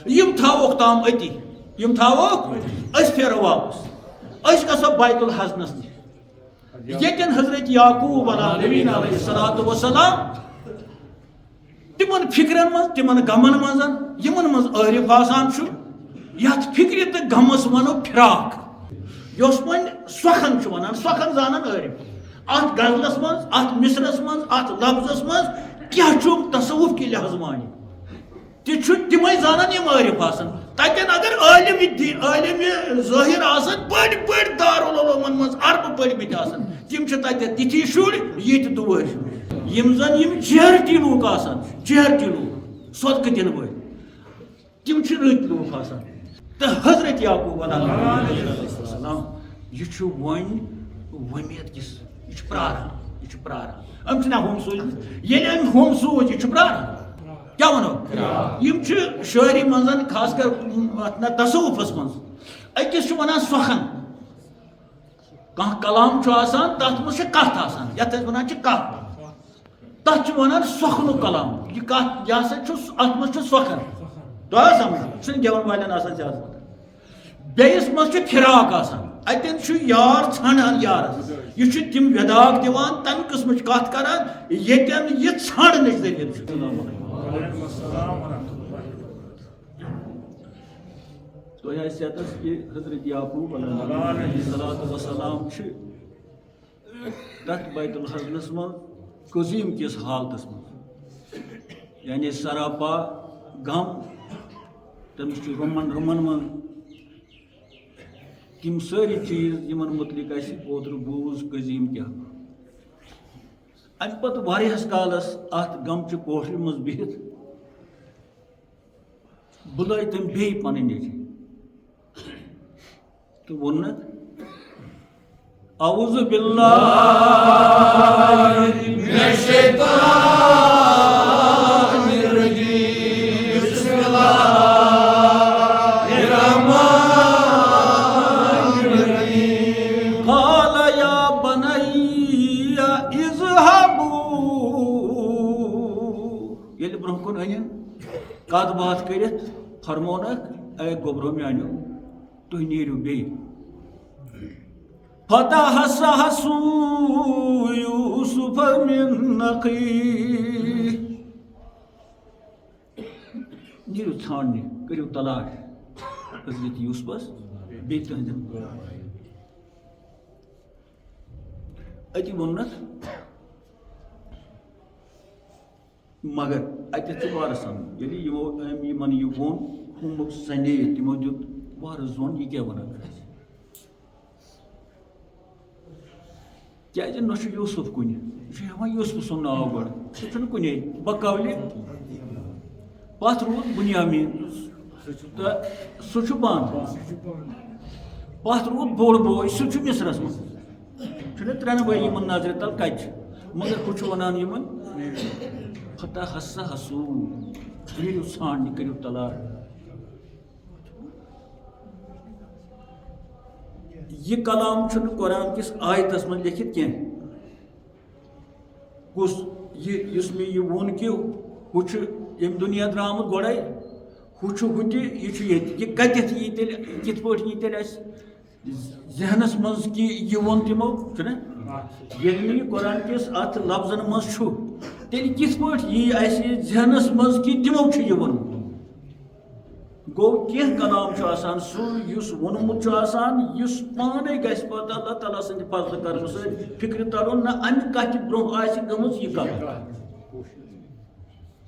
M تھاوک تام اتی M تھاوک اس پھیرو واپس اس گژھو بیت الحزنس نش یتن حضرت یعقوب علیہ الصلوۃ والسلام تمن فکرن من تمن غمن من یمن من عارف آسان چھ یتھ فکر تو غمس ونو فراق یس ون سخن ونان سخن زانن عارف ات غزلس من ات مصرس من ات لفظس من کیا تصوف کی لحاظ مانی تمے زانن یم عارف آسان تتن اگر عالم ظاہر آسان بڑ بڑ دارالعلومن من عرب پڑھمت آسان تم تتھی شر یہ دور یم زن یم چہرتی لوک آسان چہرتی لوک صدقہ دن ول تم رت لوک آسان تو حضرت یعقوب علیہ السلام یہ ون ومید کس یہ پراران یہ پراران ام چھنا ہوم سوز یل ام ہوم سوز یہ پراران کیا ونو یم شاعری منزن خاص کر تصوفس من اکس ونان سخن کانٛہہ کلام آسان تتھ منٛز چھِ کتھ آسان یتھ أسۍ ونان چھِ کتھ تتھ چھِ ونان سخنُک کلام یہ کتھ یہ ہسا چھُ اتھ منٛز چھُ سخن تو سمجھ چھُنہٕ گٮ۪ون والٮ۪ن آسان زیادٕ بیٚیِس منٛز چھُ فراق آسان اتٮ۪ن چھُ یار ژھانڈان یارس یہ چھُ تِم وٮ۪داکھ دِوان تمہِ قٕسمٕچ کتھ کران ییٚتٮ۪ن یہِ ژھانڈنٕچ ذٔریعہٕ چھُ تو حیثیتس کہ حضرت یعقوب علیہ السلام تک بیت الحزنس من قزیم کس حالتس من یعنی سراپا غم تمس رمن من تم ساری چیز یمن متعلق اوتر بوز قزیم کیا ام پتہ واریاہس کالس ات غم چہ کوٹھر مز بہت بلائے تم بیٚیہِ پنٕنۍ نیٚچِو تو ونت اعوذ باللہ من الشیطان الرجیم بسم اللہ الرحمن الرحیم قال یا بنی اذهبوا ییٚلہِ برونٛہہ کُن أنِن کتھ باتھ کٔرِتھ فرمونکھ اے گوبرو میانیو تُہۍ نیٖرِو بیٚیہِ فتحسسوا یوسف من أخیه نیٖرِو ژھانڈنہِ کٔرِو تلاش حضرت یوسفس بیٚیہِ تٕہنٛدٮ۪ن أتی ووٚننکھ مگر اتٮ۪تھ چھُ وارٕ سمجھ ییٚلہِ یمن یہِ ووٚن ہُم سندے تمو دیُت وارٕ زوٚن یہِ کیٛاہ ونان کیٛازِ نہ چھُ یوسف کُنہِ یہِ چھُ ہٮ۪وان یوسف سُنٛد ناو گۄڈٕ سُہ چھُنہٕ کُنے بقولہِ پتھ روٗد بُنیامین تہٕ سُہ چھُ بنٛد پتھ روٗد بوٚڑ بوے سُہ چھُ مصرس منٛز چھُنہ ترٛٮ۪ن بٲے یِمن نظرِ تل کتہِ چھِ مگر ہُہ چھُ ونان یِمن فتحسسوا نیٖرِو ژھانڈنہِ کٔرِو تلاش یہ کلام چھُنہٕ قرآن کِس آیتس منٛز لیکھِتھ کینٛہہ کُس یُس مےٚ یہِ ووٚن کہِ ہُہ چھُ ییٚمہِ دُنیا درٛامُت گۄڈے ہُہ چھُ ہُہ تہِ یہِ چھُ ییٚتہِ یہِ کتٮ۪تھ یی تیٚلہِ کِتھ پٲٹھۍ یی تیٚلہِ اَسہِ ذہنس منٛز کہِ یہِ ووٚن تِمو چھُنہ ییٚلہِ نہٕ یہِ قرآن کِس اتھ لفظن منٛز چھُ تیٚلہِ کِتھ پٲٹھۍ یی اَسہِ ذہنس منٛز کہِ تِمو چھُ یہِ ووٚنمُت گوٚو کینٛہہ کلام چھُ آسان سُہ یُس ووٚنمُت چھُ آسان یُس پانے گژھِ پتہٕ اللہ تعالیٰ سٕنٛدِ فضلہٕ کرنہٕ سۭتۍ فکرِ ترُن نہ امہِ کتھِ برونٛہہ آسہِ گٔمٕژ یہِ کتھ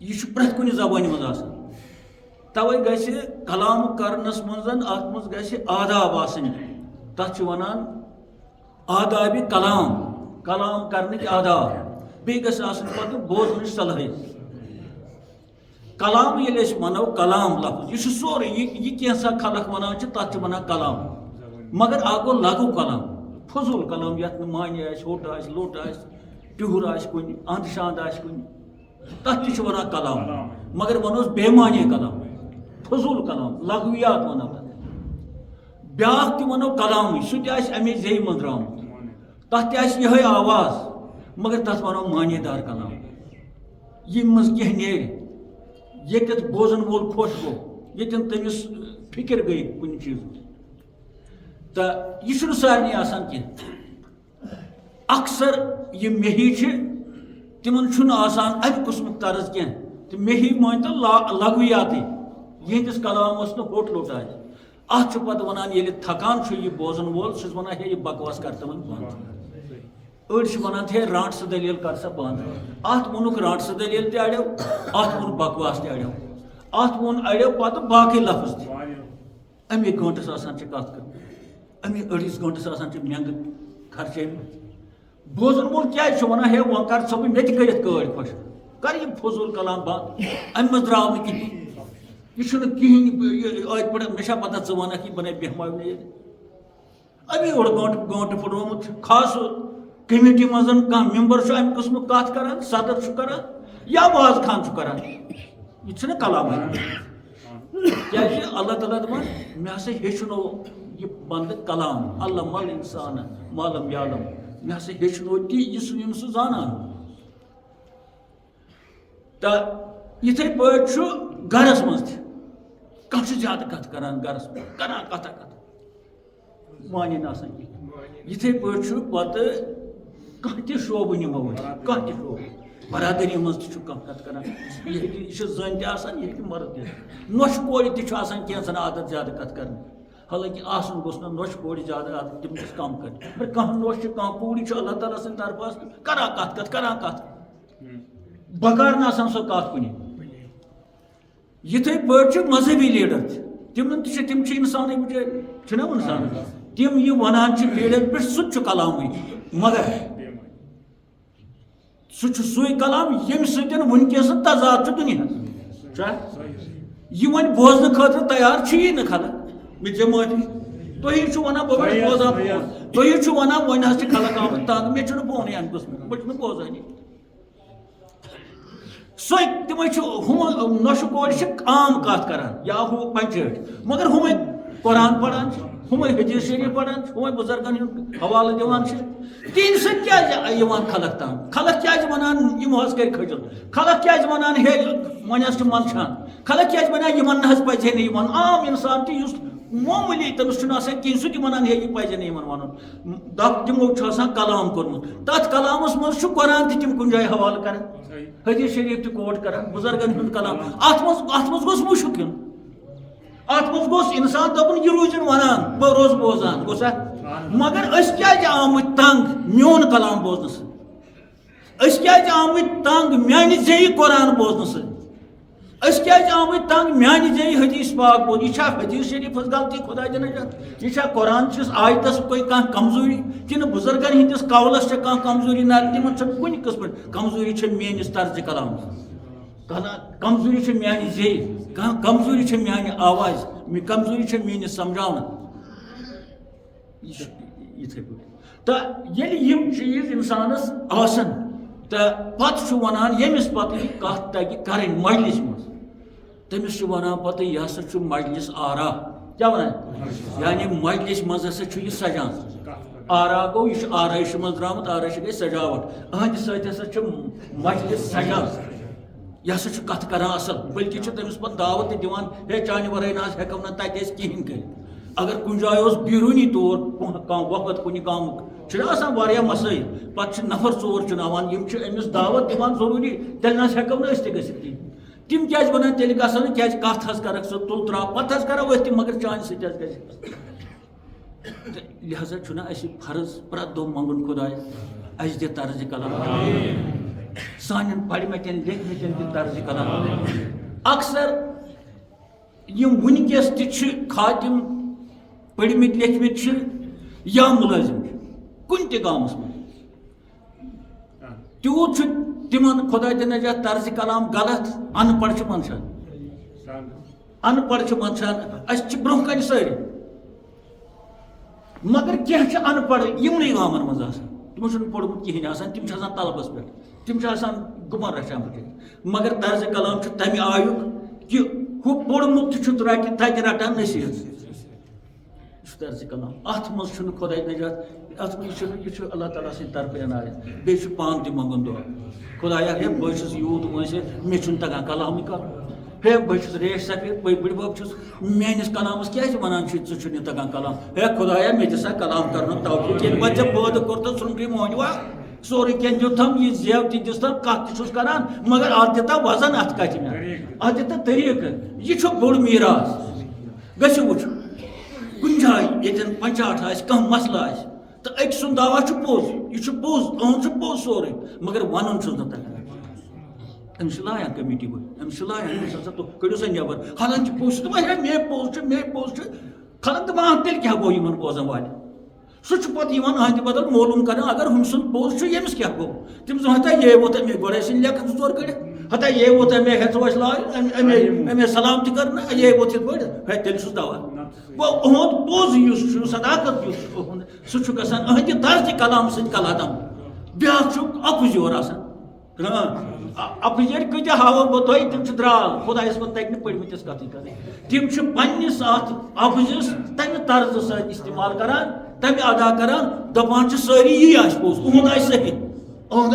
یہِ چھُ پرٛٮ۪تھ کُنہِ زبانہِ منٛز آسان توے گژھِ کلام کرنس منٛز اتھ منٛز گژھِ آداب آسٕنۍ تتھ چھِ ونان آدابِ کلام کلام کرنٕکۍ آداب بیٚیہِ گژھِ آسٕنۍ پتہٕ بوزنٕچ صلٲحیت کلام ییٚلہِ أسۍ ونو کلام لفظ یہِ چھُ سورُے یہِ کینٛژھا خلق ونان چھِ تتھ چھِ ونان کلام مگر اکھ گوٚو لغو کلام فضوٗل کلام یتھ نہٕ معنی آسہِ ہوٚٹ آسہِ لوٚٹ آسہِ ٹِہُر آسہِ کُنہِ انٛد شانٛد آسہِ کُنہِ تتھ تہِ چھِ ونان کلام مگر ونوس بے معنی کلام فضوٗل کلام لغوِیات ونو تتھ بیٛاکھ تہِ ونو کلامٕے سُہ تہِ آسہِ امے زیٚیہِ منٛز درٛامُت تتھ تہِ آسہِ یِہے آواز مگر تتھ ونو معنی دار کلام ییٚمہِ منٛز کینٛہہ نیرِ ییٚتٮ۪تھ بوزن وول خۄش گوٚو یتن تمس فکر گئی کن چیز تو یہ سارے آسان کی اکثر یہ مہی تمن آسان ام قسم طرز کی تو مہی مان تو لغویاتی یہندس کلامس ہوٹ لوٹ آئے ات پتہ ونان ییٚلہِ تھکان یہ بوزن وول سہ ونان ہے یہ بکواس کر تمن بند أڑۍ ونان ہے رانٹ سہ دلیل کر سا بند ات وونُکھ رانٹ سہ دلیل تہ اڑیو ات وون بکواس تہ اڑیو ات وون اڑیو پتہ باقی لفظ تہ امی گنٹس آسان کت کر امی أڑِس گنٹس آسان میٚنٛگہٕ خرچے بوزن وول کیٛازِ ونان ہے وۄنۍ کر ژٕ مےٚ تہِ کٔرِتھ گٲڑۍ خۄش کر یہ فضول کلام بند امہ مز درٛاو نہٕ کِہیٖنۍ یہ کہین ات پہ مے پتہ ژٕ ونکھ یہ بنے بیہمو یہ ابھی اوڑ گنٹ پھٹرومت خاص کمیٹی مز کھانا ممبر امہ قسم کت کران صدر کران یا واز خان کران یہ کلام کیا اللہ تعالیٰ دپان مے ہسا ہیچنو یہ بند کلام علم الانسان ما لم یعلم مے ہسا ہیچنو تی یہ سہ زانان تو یتھے پٲٹھۍ گرس مز تہ زیادہ کت کران گرس کران کتھا کتھ مانی ناسان یتھے پٲٹھۍ پتہ کانٛہہ تہِ شعبہٕ نمو کانٛہہ تہِ شعبہٕ برادری مز تہ کت کران یہ زن تہ آسان یہ مرد تہ نوش کورِ تہ آسان کینژن عادت زیادہ کت کرنے حالانکہ آسن گوٚژھ نہٕ نوش کورِ زیادہ عادت تم گژھِ کم کرٕنۍ مگر کانٛہہ نوش چھِ کانٛہہ کوٗر چھِ اللہ تعالیٰ سٕنٛدِ طرفہٕ کران کتھ کران کتھ بکار نہ آسان سۄ کتھ کُنہِ یتھے پٲٹھۍ مذہبی لیڈر تم انسان بچٲرۍ انسان تم یہ ونان لیڈر پہ سہ کلامے مگر سہ کلام یم سۭتۍ ونکس تضاد دنیا یہ ون بوزن خاطر تیار چھ نا خلق جماعتی تھی ونان بہت بوزان تھی ونان ون حس خلق آمت تنگ مے بونی امہ قسم بہت بوزانی سو تم نوش کور عام کت کران یا ہو پنچٲٹھ مگر ہم قرآن پڑھان ہم حدیث شریف پڑھان ہم بزرگن ہند حوالہ دِوان تہند سۭتۍ کیازِ یوان خلق تام خلق کیازِ ونان یم حظ کر کھجل خلق کیازِ ونان ہے ون حظ منچھان خلق کیازِ ونان یمن نہ حظ پزِ ہے نہٕ عام انسان تہ یس معمولی تمس چھُنہٕ آسان کِہیٖنۍ سُہ تہِ ونان ہے یہ پزِ نہٕ یمن ونُن تمو چھُ آسان کلام کوٚرمُت تتھ کلامس منٛز چھُ قرآن تہِ تم کُنہِ جایہِ حوالہٕ کران حدیث شریف تہ کوٹ کران بزرگن ہند کلام ات مز گوٚژھ مشک یُن ات مز گوٚژھ انسان دپُن یہ روزن ونان بہ روز بوزان گوٚژھا مگر أسۍ کیازِ آمٕتۍ تنگ میون کلام بوزنہٕ سۭتۍ أسۍ کیازِ آمٕتۍ تنگ میانہِ زیٚیہِ قرآن بوزنہٕ سۭتۍ أسۍ کیازِ آمٕتۍ تنگ میانہِ زیٚیہِ حدیث پاک بوزنہٕ یہ چھا حدیث شریف ہٕنٛز غلطی خدا دِنہٕ یہ چھا قرآن چس آیتس کوئی کانٛہہ کمزوری کنہ بزرگن ہندس قولس چھِ کانٛہہ کمزوری نہ تمن چھِ کُنہِ قٕسمٕچ کمزوری چھِ میٲنِس طرزِ کلامس کمزوری چھِ میانہِ زیٚیہِ کمزوری چھِ میانہِ آواز کمزوری چھِ میٲنِس سمجھاونہٕ یِتھے پٲٹھۍ تہٕ ییٚلہِ یِم چیٖز انسانس آسن تہٕ پتہٕ چھُ ونان ییٚمِس پتہٕ یہِ کتھ تگہِ کرٕنۍ مجلس منٛز تٔمِس چھُ ونان پتہٕ یہِ ہسا چھُ مجلس آرا کیٛاہ ونان یعنی مجلس منٛز ہسا چھُ یہِ سجان آرا گوٚو یہِ چھُ آرٲیشہِ منٛز درٛامُت آرٲیش گٔے سجاوٹ أہنٛدِ سۭتۍ ہسا چھُ مجلس سجان یہ ہسا چھُ کتھ کران اصل بلکہ چھُ تٔمِس پتہٕ دعوت تہِ دِوان ہے چانہِ ورٲے نہ حظ ہٮ۪کو نہٕ تتہِ أسۍ کِہیٖنۍ کٔرِتھ اگر کُنہِ جایہِ اوس بیروٗنی طور کانٛہہ وقت کُنہِ گامُک چھُنہ آسان واریاہ مسٲیل پتہٕ چھِ نفر ژور چُناوان یِم چھِ أمِس دعوت دِوان ضروٗری تیٚلہِ نہ حظ ہٮ۪کو نہٕ أسۍ تہِ گٔژھِتھ کِہیٖنۍ تم کیٛازِ ونان تیٚلہِ گژھو نہٕ کیٛازِ کتھ حظ کرکھ ژٕ تُل تراو پتہٕ حظ کرو أسۍ تہِ مگر چانہِ سۭتۍ حظ گژھِ لہذا چھُنہ اَسہِ فرض پرٛٮ۪تھ دۄہ منگُن خۄدایا اَسہِ دِ طرزِ کلام سانٮ۪ن پرِمٕتٮ۪ن لیکھمٕتٮ۪ن دِ طرزِ کلام اکثر یم ونکس تہِ چھِ خاتم پٔرمٕتۍ لیکھمٕتۍ چھِ یا مُلٲزِم چھِ کُنہِ تہِ گامس منٛز تیوٗت چھُ تمن خدا دِ نجات طرزِ کلام غلط ان پڑھ چھِ منٛدچھان ان پڑھ چھِ منٛدچھان اَسہِ چھِ برونٛہہ کنہِ سٲری مگر کینٛہہ چھِ ان پڑھ یِمنٕے گامن منٛز آسان تمو چھُنہٕ پوٚرمُت کِہیٖنۍ آسان تِم چھِ آسان طلبس پٮ۪ٹھ تِم چھِ آسان گُپن رچھان بچٲرۍ مگر طرزِ کلام چھُ تمہِ آیُک کہ ہُہ پوٚرمُت تہِ چھُ تتہِ رٹان نصیحت طرزِ کلام اتھ منٛز چھُنہٕ خۄدا نجات اتھ منٛز یہِ چھُ اللہ تعالیٰ سٕنٛدِ طرفہٕ عنایت بیٚیہِ چھُ پانہٕ تہِ منگُن دُعا خۄدایا ہے بہٕ چھُس یوٗت وٲنٛسہِ مےٚ چھُنہٕ تگان کلامٕے کرُن ہے بہت ریش سفید بڑ بب میانس کلامس کیا ونان ٹھیک تگان کلام ہے خدایا مے دسا کلام کرن توفیق ییٚلہِ پتہٕ ژےٚ پٲدٕ کوٚر تہٕ ژھٕنکھٕے مونجوا سورُے کینٛہہ دیُتتھم یہِ زیو تہِ دِژتم کتھ تہِ چھُس کران مگر اتھ دِتا وزن اتھ کتہِ مےٚ اتھ دِتا طریٖقہٕ یہِ چھُ بوٚڑ میٖراث گٔژھِو وٕچھُن کُنہِ جایہِ ییٚتٮ۪ن پنچاٹ آسہِ کانٛہہ مسلہٕ آسہِ تہٕ أکۍ سُنٛد دعوا چھُ پوٚز یہِ چھُ پوٚز أہُنٛد چھُ پوٚز سورُے مگر ونُن چھُس نہٕ تگان أمِس چھِ لاین کمیٹی وٲلۍ أمِس چھِ لاین أمِس ہسا تُہۍ کٔڑِو سا نٮ۪بر حالانکہِ پوٚز چھُ دپان ہے مے پوٚز چھُ خلق دپان تیٚلہِ کیٛاہ گوٚو یِمن بوزن والٮ۪ن سُہ چھُ پتہٕ یِوان أہنٛدِ بدل معلوٗم کران اگر ہُمہِ سُنٛد پوٚز چھُ ییٚمِس کیٛاہ گوٚو تٔمِس دپان ہتا یہ ووت اَمے گۄڈٕ ٲسِن لیکھن 2 ژور کٔڑِتھ ہتا یہ ووت اَمے ہیٚژو أسۍ لاگٕنۍ اَمے سلام تہِ کرنہٕ یہ ووت یِتھ پٲٹھۍ ہے تیٚلہِ چھُس دوا گوٚو أہُنٛد پوٚز یُس چھُ صداقت یُس چھُ أہُنٛد سُہ چھُ گژھان أہنٛدِ طرزِ کلام سۭتۍ کلادم بیٛاکھ چھُ اپُز یور آسان اپٕزٲرۍ کۭتیاہ ہاوو بہٕ تۄہہِ تِم چھِ درٛال خۄدایس منٛز تگہِ نہٕ پٔرمٕتِس کتھٕے کرٕنۍ تِم چھِ پننِس اتھ اپٕزِس تمہِ طرزٕ سۭتۍ استعمال کران تمہِ ادا کران دپان چھِ سٲری یی آسہِ پوٚز اُہُنٛد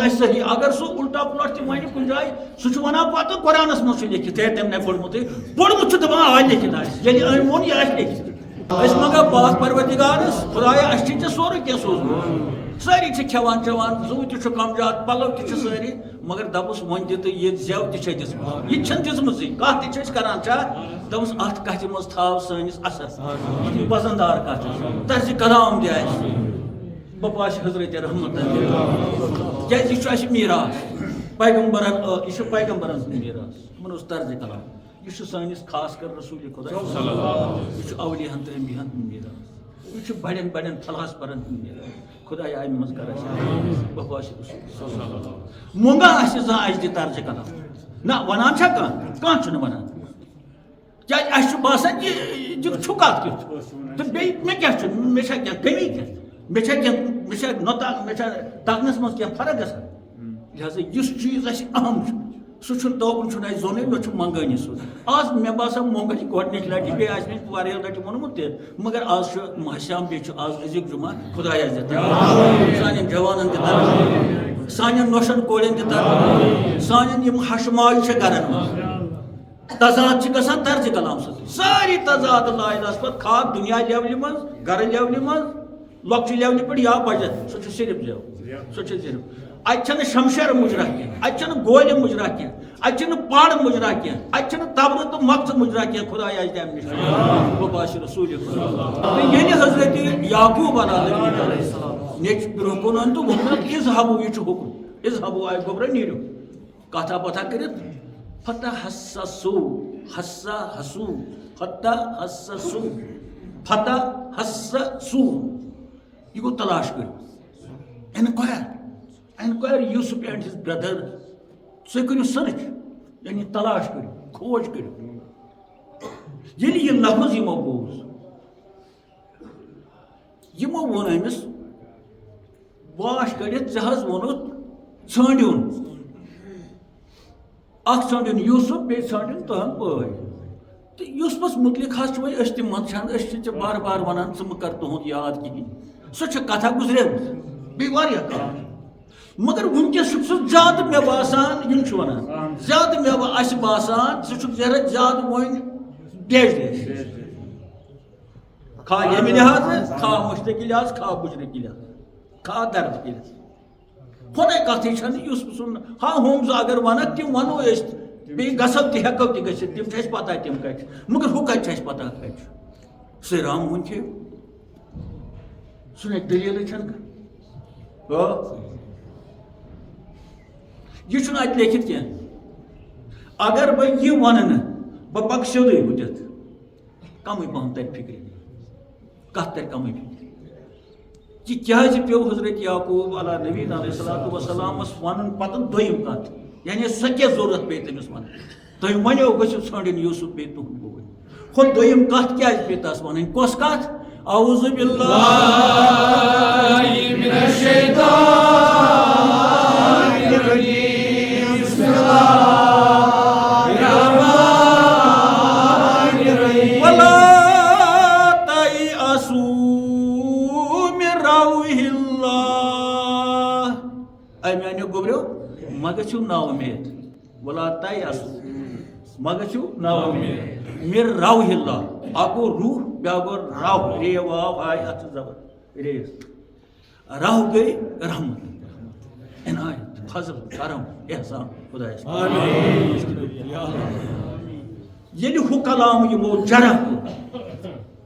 آسہِ صحیح اگر سُہ الٹا پُلٹ تہِ وَنہِ کُنہِ جایہِ سُہ چھُ ونان پتہٕ قرآنس منٛز چھُ لیکھِتھ ہے تٔمۍ نے پوٚرمُت چھُ دپان آ لیکھِتھ آسہِ ییٚلہِ أمۍ ووٚن یہِ آسہِ لیکھِتھ أسۍ منٛگو پاک پروردِگارس خۄدایا اَسہِ چھُے ژےٚ سورُے کینٛہہ سوٗزمُت سٲری چھِ کھٮ۪وان چٮ۪وان زُو تہِ چھُ کمجات پلو تہِ چھِ سٲری مگر دپُس وۄنۍ دِ تہٕ یہِ زٮ۪و تہِ چھےٚ دِژمٕژ یہِ تہِ چھنہٕ دِژمٕژٕے کتھ تہِ چھِ أسۍ کران چھا دوٚپُس اتھ کتھِ منٛز تھاو سٲنِس اثر یہِ پسندار کتھ طرزِ کلام تہِ آسہِ بپاش حضرت رحمت کیازِ یہِ چھُ اَسہِ میٖراث پیغمبرن یہِ چھُ پیغمبرن ہُنٛد میٖراث یِمن اوس طرزِ کلام یہ سٲنِس خاص کر رسول خدا یہ اولیاءن تہٕ انبیاءن ہُنٛد میٖراث یہ بڑٮ۪ن بڑٮ۪ن فلاسفرن ہُنٛد میٖراث خدایا امہِ منٛز کر اَسہِ بپاش رسول مونگا آسہِ زانٛہہ اَسہِ دِ طرزِ کلام نہ ونان چھا کانٛہہ چھُنہٕ ونان کیازِ اَسہِ چھُ باسان یہِ چھُ کتھ کیُتھ تہٕ بیٚیہِ مےٚ کیٛاہ چھُ مےٚ چھا کینٛہہ کٔمی کینٛہہ مےٚ چھا مےٚ چھا تگنس منٛز کینٛہہ فرق گژھان لہذا یُس چیٖز اَسہِ اہم چھُ سُہ چھُنہٕ توکُن چھُنہٕ اَسہِ زونُے نہ چھُ منگٲنی سُہ آز مےٚ باسان مونٛگٕچ گۄڈنِچ لٹہِ بیٚیہِ آسہِ مےٚ واریاہ لٹہِ ووٚنمُت تہِ مگر آز چھُ ماہشام بیٚیہِ چھُ آز أزیُک جُمعہ خۄدایا دِ ترقی سانٮ۪ن جوانن دِ ترقی سانٮ۪ن نۄشن کورٮ۪ن دِ ترقی سانٮ۪ن یِم ہشہٕ ماجہِ چھِ گرن منٛز تضاد چھِ گژھان طرزِ کلام سۭتۍ سٲری تضاد لایلس پتہٕ کھاد دُنیا لیولہِ منٛز گرٕ لیولہِ منٛز لۄکچہِ لیولہِ پٮ۪ٹھ یا بجٹ سُہ چھُ صرف زیو سُہ چھُ صرف اتہِ چھنہٕ شمشیر مُجرا کینٛہہ اتہِ چھنہٕ گولہِ مُجرا کینٛہہ اتہِ چھنہٕ پاڑٕ مُجرا کینٛہہ اتہِ چھنہٕ تبرٕ تہٕ مۄکژٕ مُجرا کینٛہہ خۄدایا اَسہِ دِ امہِ نِش بپاش رسول تہٕ ییٚلہِ حضرت یعقوٗب علیہ السلام نیٚچہِ برونٛہہ کُن اوٚن تہٕ ووٚنُن اِظہبوٗ یہِ چھُ حُکُم اِظہبوٗ آیہِ گوٚبرا نیٖرِو کتھا باتھا کٔرِتھ فتحسسوٗ ہسا حسوٗ فتحسسوٗ فتحسسوٗ یہِ گوٚو تلاش کٔرِو enquire Yusuf and his brother تُہۍ کٔرِو سٔرٕچ یعنی تلاش کٔرِو کھوج کٔرِو ییٚلہِ یہِ لفظ یِمو بوٗز یِمو ووٚن أمِس واش کٔڑِتھ ژےٚ حظ ووٚنُتھ ژھٲنٛڈِوُن اکھ ژھٲنٛڈِوُن یوٗسُف بیٚیہِ ژھٲنٛڈِوُن تُہُنٛد پٲٹھۍ تہٕ یوٗسفس مُتعلِق حظ چھِ وۄنۍ أسۍ تہِ منٛدچھان أسۍ چھِ ژےٚ بار بار ونان ژٕ مہٕ کر تُہُنٛد یاد کِہیٖنۍ سۄ چھےٚ کتھا گُزریمٕژ بیٚیہِ واریاہ کال مگر وٕنکیٚس چھُکھ ژٕ زیادٕ مےٚ باسان یِم چھِ ونان زیادٕ مےٚ اَسہِ باسان ژٕ چھُکھ زیادٕ وۄنۍ ڈیش کھا ییٚمہِ لحاظہٕ کھا مُشتقہِ لحاظ کھا گُجرٕکہِ لحاظ کھا درد کہِ لحاظ پھۄنَے کتھٕے چھنہٕ یُس سُنٛد ہاں ہُم زٕ اگر ونکھ تِم ونو أسۍ بیٚیہِ گژھو تہِ ہٮ۪کو تہِ گٔژھِتھ تِم چھِ اَسہِ پتہ تِم کتہِ چھِ مگر ہُہ کتہِ چھِ اَسہِ پتہ کتہِ چھُ سُے رام ووٚن کھیٚیِو سُہ نَے دٔلیٖلٕے چھنہٕ یہِ چھُنہٕ اَتہِ لیکھِتھ کینٛہہ اگر بہٕ یہِ وَنہٕ نہٕ بہٕ پَکہٕ سیوٚدُے ہُتٮ۪تھ کمٕے پہم تَرِ فِکرِ کَتھ تَرِ کمٕے فِکرِ یہِ کیٛازِ پیوٚو حضرت یعقوٗب علیٰ نبیٖن علیہ الصلوٰتُ وسلامَس وَنُن پَتہٕ دوٚیِم کَتھ یعنی سۄ کیٛاہ ضروٗرت پیٚیہِ تٔمِس وَنٕنۍ تۄہہِ وَنیو گٔژھِو ژھٲنٛڈِنۍ یوٗسُف بیٚیہِ تُہُنٛد بوے ہُہ دوٚیِم کَتھ کیٛازِ پیٚیہِ تَس وَنٕنۍ کۄس کَتھ اعوذ باللہ من الشیطان الرجیم بسم اللہ الرحمن الرحیم ولا تیأسوا من روح اللہ اے میانیو گوبریو مہ گٔژھِو نا اُمید ولا تیأسوا مگچو ناو میر راو اللہ اگو روح بیاگو راو رے واو آئی ات زبر ریس راو گئی رحمت عنایت فضل کرم احسان خدایس یلی ہو کلام یمو جرح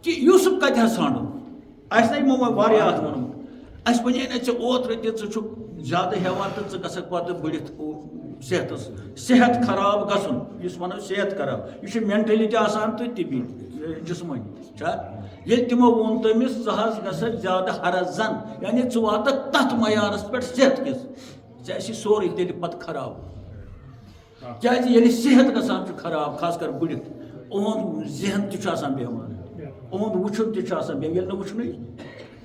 کہ یوسف کتہ ژھانڈو اس نہ یمو واریاہ ات ونمت اس بنے نا ژے اوترٕ تہِ ژٕ چھُکھ زیادٕ ہیوان تہٕ ژٕ گژھکھ پتہٕ بٔڑِتھ صحت خراب گژھُن یُس ونو صحت خراب یہ چھُ مینٹلی تہِ آسان تہٕ تہِ بیٚیہِ جسمٲنی چھا ییٚلہِ تِمو ووٚن تٔمِس ژٕ حظ گژھکھ زیادٕ حرس زن یعنی ژٕ واتکھ تتھ معیارس پٮ۪ٹھ صحت کِس ژےٚ آسی سورُے تیٚلہِ پتہٕ خراب کیازِ ییٚلہِ صحت گژھان چھُ خراب خاص کر بٔڑِتھ اُہُنٛد ذہن تہِ چھُ آسان بیمار اُہُنٛد وٕچھُن تہِ چھُ آسان ییٚلہِ نہٕ وٕچھنُے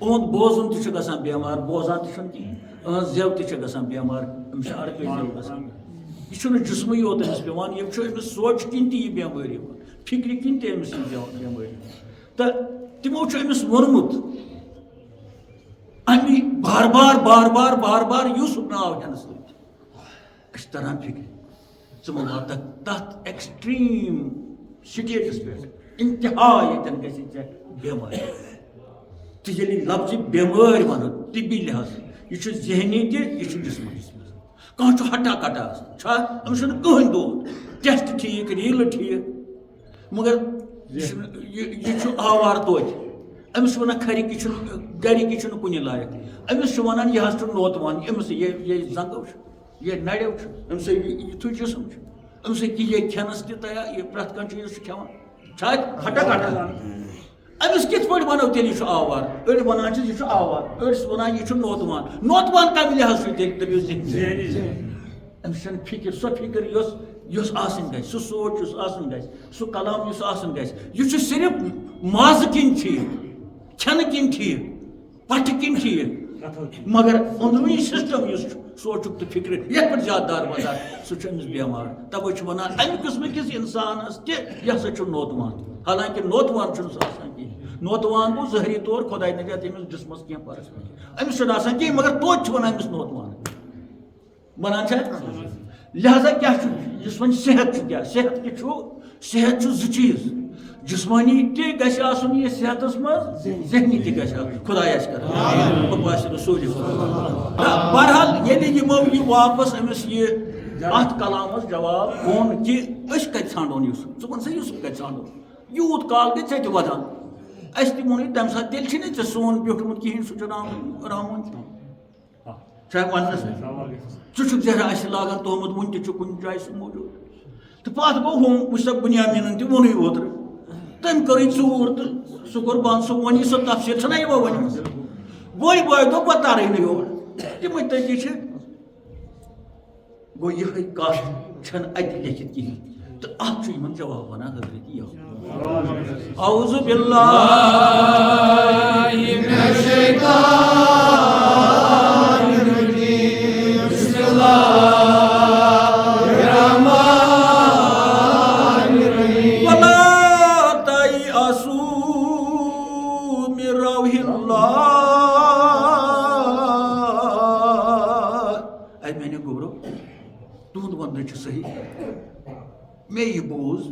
اُہُنٛد بوزُن تہِ چھُ گژھان بیمار بوزان تہِ چھُنہٕ کِہیٖنۍ أہٕنٛز زٮ۪و تہِ چھِ گژھان بیمار أمِس چھِ اَڑکٔج زٮ۪و گژھان یہ چھُنہٕ جسمٕے یوت أمِس پیٚوان یِم چھُ أمِس سونٛچہِ کِنۍ تہِ یہِ بٮ۪مٲرۍ یِوان فِکرِ کِنۍ تہِ أمِس یہِ بٮ۪مٲرۍ تہٕ تِمو چھُ أمِس ووٚنمُت اَمہِ بار بار بار بار بار بار یوٗسُف ناو ہٮ۪نہٕ سۭتۍ اَسہِ چھِ تران فِکرِ ژٕ مہ واتکھ تتھ ایکسٹریٖم سٹیجس پٮ۪ٹھ انتہا ییٚتٮ۪ن گژھِ ژےٚ بٮ۪مٲرۍ تہٕ ییٚلہِ لفظِ بٮ۪مٲرۍ ونو طبی لحاظ یہ چھُ ذہنی تہِ یہِ چھُ جسمٲنی کانٛہہ چھُ ہٹا کٹا آسان چھا أمِس چھُنہٕ کٕہٕنۍ دود ٹیسٹ ٹھیٖک ریٖلہٕ ٹھیٖک مگر یہِ چھُ آوارٕ توتہِ أمِس چھِ ونان کھرِکۍ یہِ چھُنہٕ گرِکۍ یہِ چھُنہٕ کُنہِ لایق أمِس چھُ ونان یہِ حظ چھُ نوتوان أمِس یہِ زنٛگو چھُ یہِ نرٮ۪و چھُ أمِس یِتھُے جسم چھُ أمِس یہِ کھٮ۪نس تہِ تیار یہِ پرٛٮ۪تھ کانٛہہ چیٖز چھُ کھٮ۪وان چھا ہٹا کٹا أمِس کِتھ پٲٹھۍ وَنو تیٚلہِ یہِ چھُ آوار أڑۍ وَنان چھِ یہِ چھُ آوار أڑۍ چھِ وَنان یہِ چھُ نوتوان نوتوان کَمہِ لحاظ چھُ تیٚلہِ دٔپِو أمِس چھَنہٕ فِکِر سۄ فِکِر یۄس آسٕنۍ گژھِ سُہ سونٛچ یُس آسُن گژھِ سُہ کلام یُس آسُن گژھِ یہِ چھُ صرف مازٕ کِنۍ ٹھیٖک کھٮ۪نہٕ کِنۍ ٹھیٖک پٹھٕ کِنۍ ٹھیٖک مگر أنٛدروٗنی سسٹم یُس چھُ سونٛچُک تہٕ فِکرِ یتھ پٮ۪ٹھ زیادٕ دار مدار سُہ چھُ أمِس بٮ۪مار تَوَے چھِ وَنان اَمہِ قٕسمہٕ کِس اِنسانس تہِ یہِ ہسا چھُ نوتوان حالانکہِ نوتوان چھُنہٕ سُہ آسان کِہیٖنۍ نوتوان گوٚو ظٲہری طور خۄداے نَجات أمِس جسمس کینٛہہ فرق أمِس چھُنہٕ آسان کِہیٖنۍ مگر توتہِ چھِ وَنان أمِس نوتوان وَنان چھا لہذا کیٛاہ چھُ یُس وۄنۍ صحت چھُ کیٛاہ صحت کیٛاہ چھُ صحت چھُ زٕ چیٖز جسمٲنی تہِ گژھِ آسُن یہِ صحتس منٛز ذہنی تہِ گژھِ آسُن خۄداے آسہِ کران بکواس رسوٗلِ بہرحال ییٚلہِ یِمو یہِ واپس أمِس یہِ اتھ کلامس جواب ووٚن کہِ أسۍ کتہِ ژھانڈون یوٗسف ژٕ وَن سا یوٗسف کتہِ ژھانڈو یوٗت کال گٔے ژےٚ تہِ وَدان اَسہِ تہِ ووٚنُے تمہِ ساتہٕ تیٚلہِ چھُنہٕ ژےٚ سون بیوٗٹھمُت کِہیٖنۍ سُہ چھُ رامون چھا وننس ژٕ چھُکھ ظٲہرا اَسہِ لاگان تھوٚومُت وُنہِ تہِ چھُ کُنہِ جایہِ سُہ موٗجوٗد تہٕ پتہٕ گوٚو ہُم وٕچھ سا بُنیامینن تہِ ووٚنُے اوترٕ تٔمۍ کٔرٕے ژوٗر تہٕ سُہ کوٚر بنٛد سُہ وۄنی سۄ تفصیٖل چھَنہ یِمو ؤنمٕژ بٔڑۍ بٲے دوٚپ بہٕ ترٕے نہٕ یور تِمٕے تٔتی چھِ گوٚو یِہٕے کتھ چھنہٕ اَتہِ لیکھِتھ کِہیٖنۍ تہٕ اتھ چھُ یِمن جواب ونان حضرت یعقوٗب اعوذ باللہ من الشیطان الرجیم بسم اللہ صحیح مےٚ یہِ بوٗز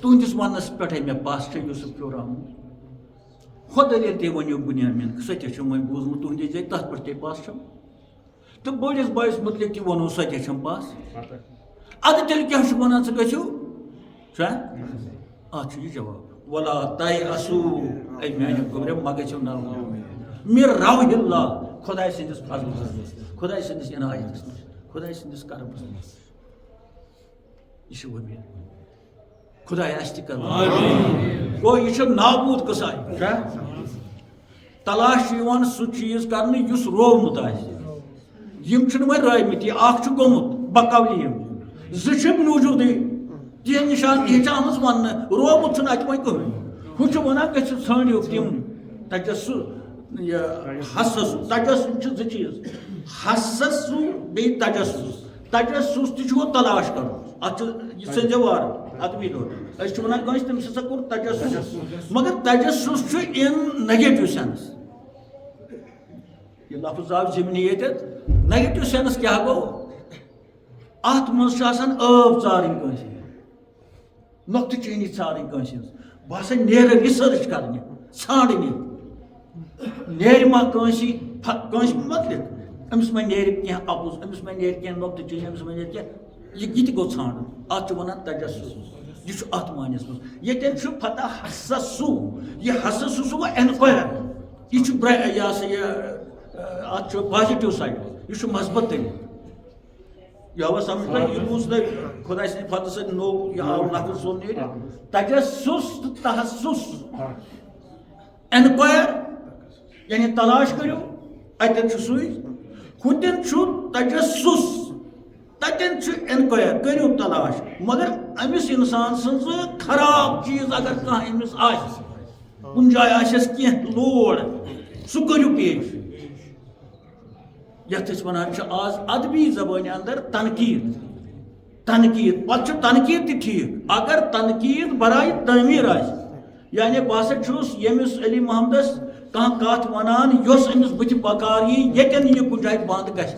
تُہنٛدِس وننس پٮ۪ٹھے مےٚ پس چھِ یوٗسف پیوٚر آمُت ہۄ دٔلیٖل تہِ ؤنِو بُنیامین سۄ تہِ چھُم وۄنۍ بوٗزمُت تُہنٛدِ ذٔریعہٕ تتھ پٮ۪ٹھ تے پس چھم تہٕ بٔڑِس بٲیِس مُتعلِق تہِ ووٚنوٕ سۄ تہِ چھم پس ادٕ تیٚلہِ کیٛاہ چھُ ونان ژٕ گٔژھِو چھا اتھ چھُ یہِ جواب ولا تیأسوا اے میانہِ گوٚبرو مہ گٔژھِو ناامید مِن روحِ اللہ خۄداے سٕنٛدِس فضلس منٛز خۄداے سٕنٛدِس عنایتس منٛز خۄداے سٕنٛدِس کرمس منٛز یہ چھُ وۄمید خۄداے آسہِ تہِ کران گوٚو یہِ چھُ نابوٗد قٕصہٕ تلاش چھُ یِوان سُہ چیٖز کرنہٕ یُس روومُت آسہِ یِم چھِنہٕ وۄنۍ رٲومٕتۍ یہِ اکھ چھُ گوٚمُت بقولی زٕ چھِ موٗجوٗدٕے تِہنٛد نِشان تہِ چھِ آمٕژ وننہٕ روومُت چھُنہٕ اَتہِ وۄنۍ کٕہٕنۍ ہُہ چھُ ونان گٔژھِو ژھٲنڈِو تِم تجسُس یہِ حسَس تجسُس چھِ زٕ چیٖز حسَس بیٚیہِ تجسُس تجسُس تہِ چھُ تلاش کرُن اتھ چھُ یہِ ژٔنزیو وارٕ اَدٕ أسۍ چھِ ونان کٲنٛسہِ تٔمِس ہسا کوٚر تجسُس مگر تجسُس چھُ اِن نیگیٹِو سینس یہِ لفظ آو ضِمنی ییٚتٮ۪تھ نیگیٹِو سینس کیٛاہ گوٚو اتھ منٛز چھُ آسان ٲب ژارٕنۍ کٲنٛسہِ نقطہ چینی ژھانڈٕنۍ کٲنٛسہِ ہٕنٛز بہٕ ہسا نیرٕ رِسٲرٕچ کرنہِ ژھانڈنہِ نیرِ ما کٲنٛسہِ متعلق أمِس ما نیرِ کینٛہہ اپُز أمِس ما نیرِ کینٛہہ نقطہ چینی أمِس ما نیرِ کینٛہہ یہِ تہِ گوٚو ژھانڈُن اَتھ چھِ وَنان تجسُس یہ ات معنیس مز یتن پتہ حسسو یہ حسسو سو انکوائر یہ ات پازیٹو سائڈ یہ مثبت طریقہ یہ آوا سمجھ تھی یہ روز نا خدا سند فتح سۭتۍ نو یہ آو نفر سون نیرِ تجسس تو تحسس انکوائر یعنی تلاش کرو اتن سوئی ہتن تجسس تتن انکوائر کرو تلاش مگر امس انسان سن خراب چیز اگر کھانا امس آس کن جائے آس کی لوڑ سہ کرو پیش یت ونان آز ادبی زبان اندر تنقید پتہ تنقید تہ ٹھیک اگر تنقید برائے تعمیر آس یعنی بہ ہسا چھس یمس علی محمدس کانٛہہ کتھ ونان یس امس بتھ بکار یتن یہ کن جائے بند گژھِ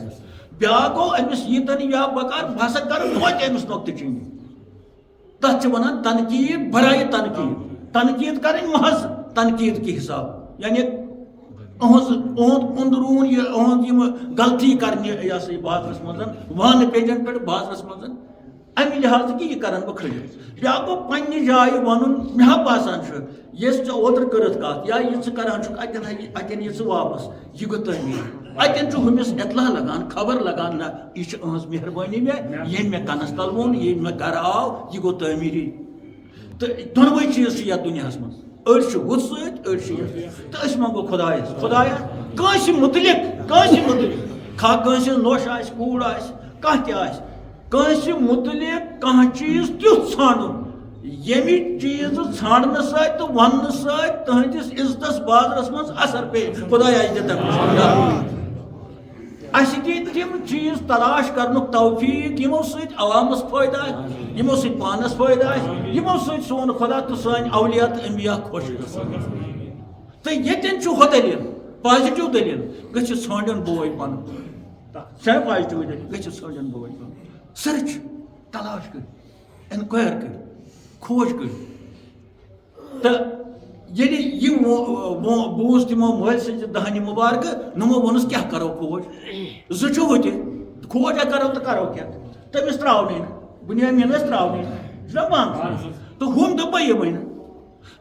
بیاکھ گو امس یتن یا بکار بہ ہسا کر توتہِ امس نقطہ چینی تتھ ونان تنقید برائے تنقید کریں محض تنقید کی حساب یعنی اندرون یہ غلطی کرنے یہ سا بازرس مز وان پیجن پہ بازرس مز امہ لحاظ کہ یہ کرن بہ کھڑت بیاکھ گو پنہ جائے ون مے باسان یس ژےٚ اوترٕ کٔرٕتھ کتھ یا یہ ژٕ کران چھُکھ اتن یہِ ژٕ واپس یہ گوٚو تعمیٖر اتن ہُمس اطلاع لگان خبر لگان نہ یہ اہز مہربانی یم مے کنس تل وون یم مے گر آو یہ گو تعمیری تو دونوے چیز یتھ دنیا مز أڑۍ چھِ ہُتھ سۭتۍ أڑۍ چھِ یتھ تو أسۍ منگو خدایا کٲنٛسہِ متعلق خا کٲنٛسہِ نوش آسہِ کوٗر آسہِ کانٛہہ تہِ آسہِ کٲنٛسہِ متعلق کانٛہہ چیز تیُتھ ژھانڈُن ییٚمہِ چیٖز ژھانڈنہٕ سۭتۍ تہٕ وننہٕ سۭتۍ تُہنٛدِس عزتس بازرس منٛز اثر پیٚیہِ خدایا یہِ دِ تۄہہِ اس تم چیز تلاش کرنک توفیق یمو سۭتۍ عوامس فٲیدٕ آسہِ یمو سۭتۍ پانس فٲیدٕ آسہِ یمو سۭتۍ سون خدا تہٕ سٲنۍ اولیاء تہٕ انبیاء خۄش گژھن تہٕ ییٚتٮ۪ن چھُ ہُہ دٔلیٖل پازِٹِو دٔلیٖل گٔژھِو ژھٲنٛڈِن بوے پنُن چھا پازِٹِو دٔلیٖل گٔژھِو ژھٲنٛڈِن بوے پنُن سٔرٕچ تلاش کٔرِو انکوایَر کٔرِو کھوج کٔرِو تہٕ ییٚلہِ یہِ بوٗز تِمو مٲلۍ سٕنٛزِ دہنہِ مُبارکہٕ نمو ووٚنُس کیٛاہ کرو کھوج زٕ چھُ ہُہ تہِ کھوجا کرو تہٕ کرو کیٛاہ تٔمِس ترٛاونٕے نہٕ بُنیامین ٲسۍ ترٛاونٕے نہٕ چھُنہ بنٛد تہٕ ہُم دوٚپے یِمٕے نہٕ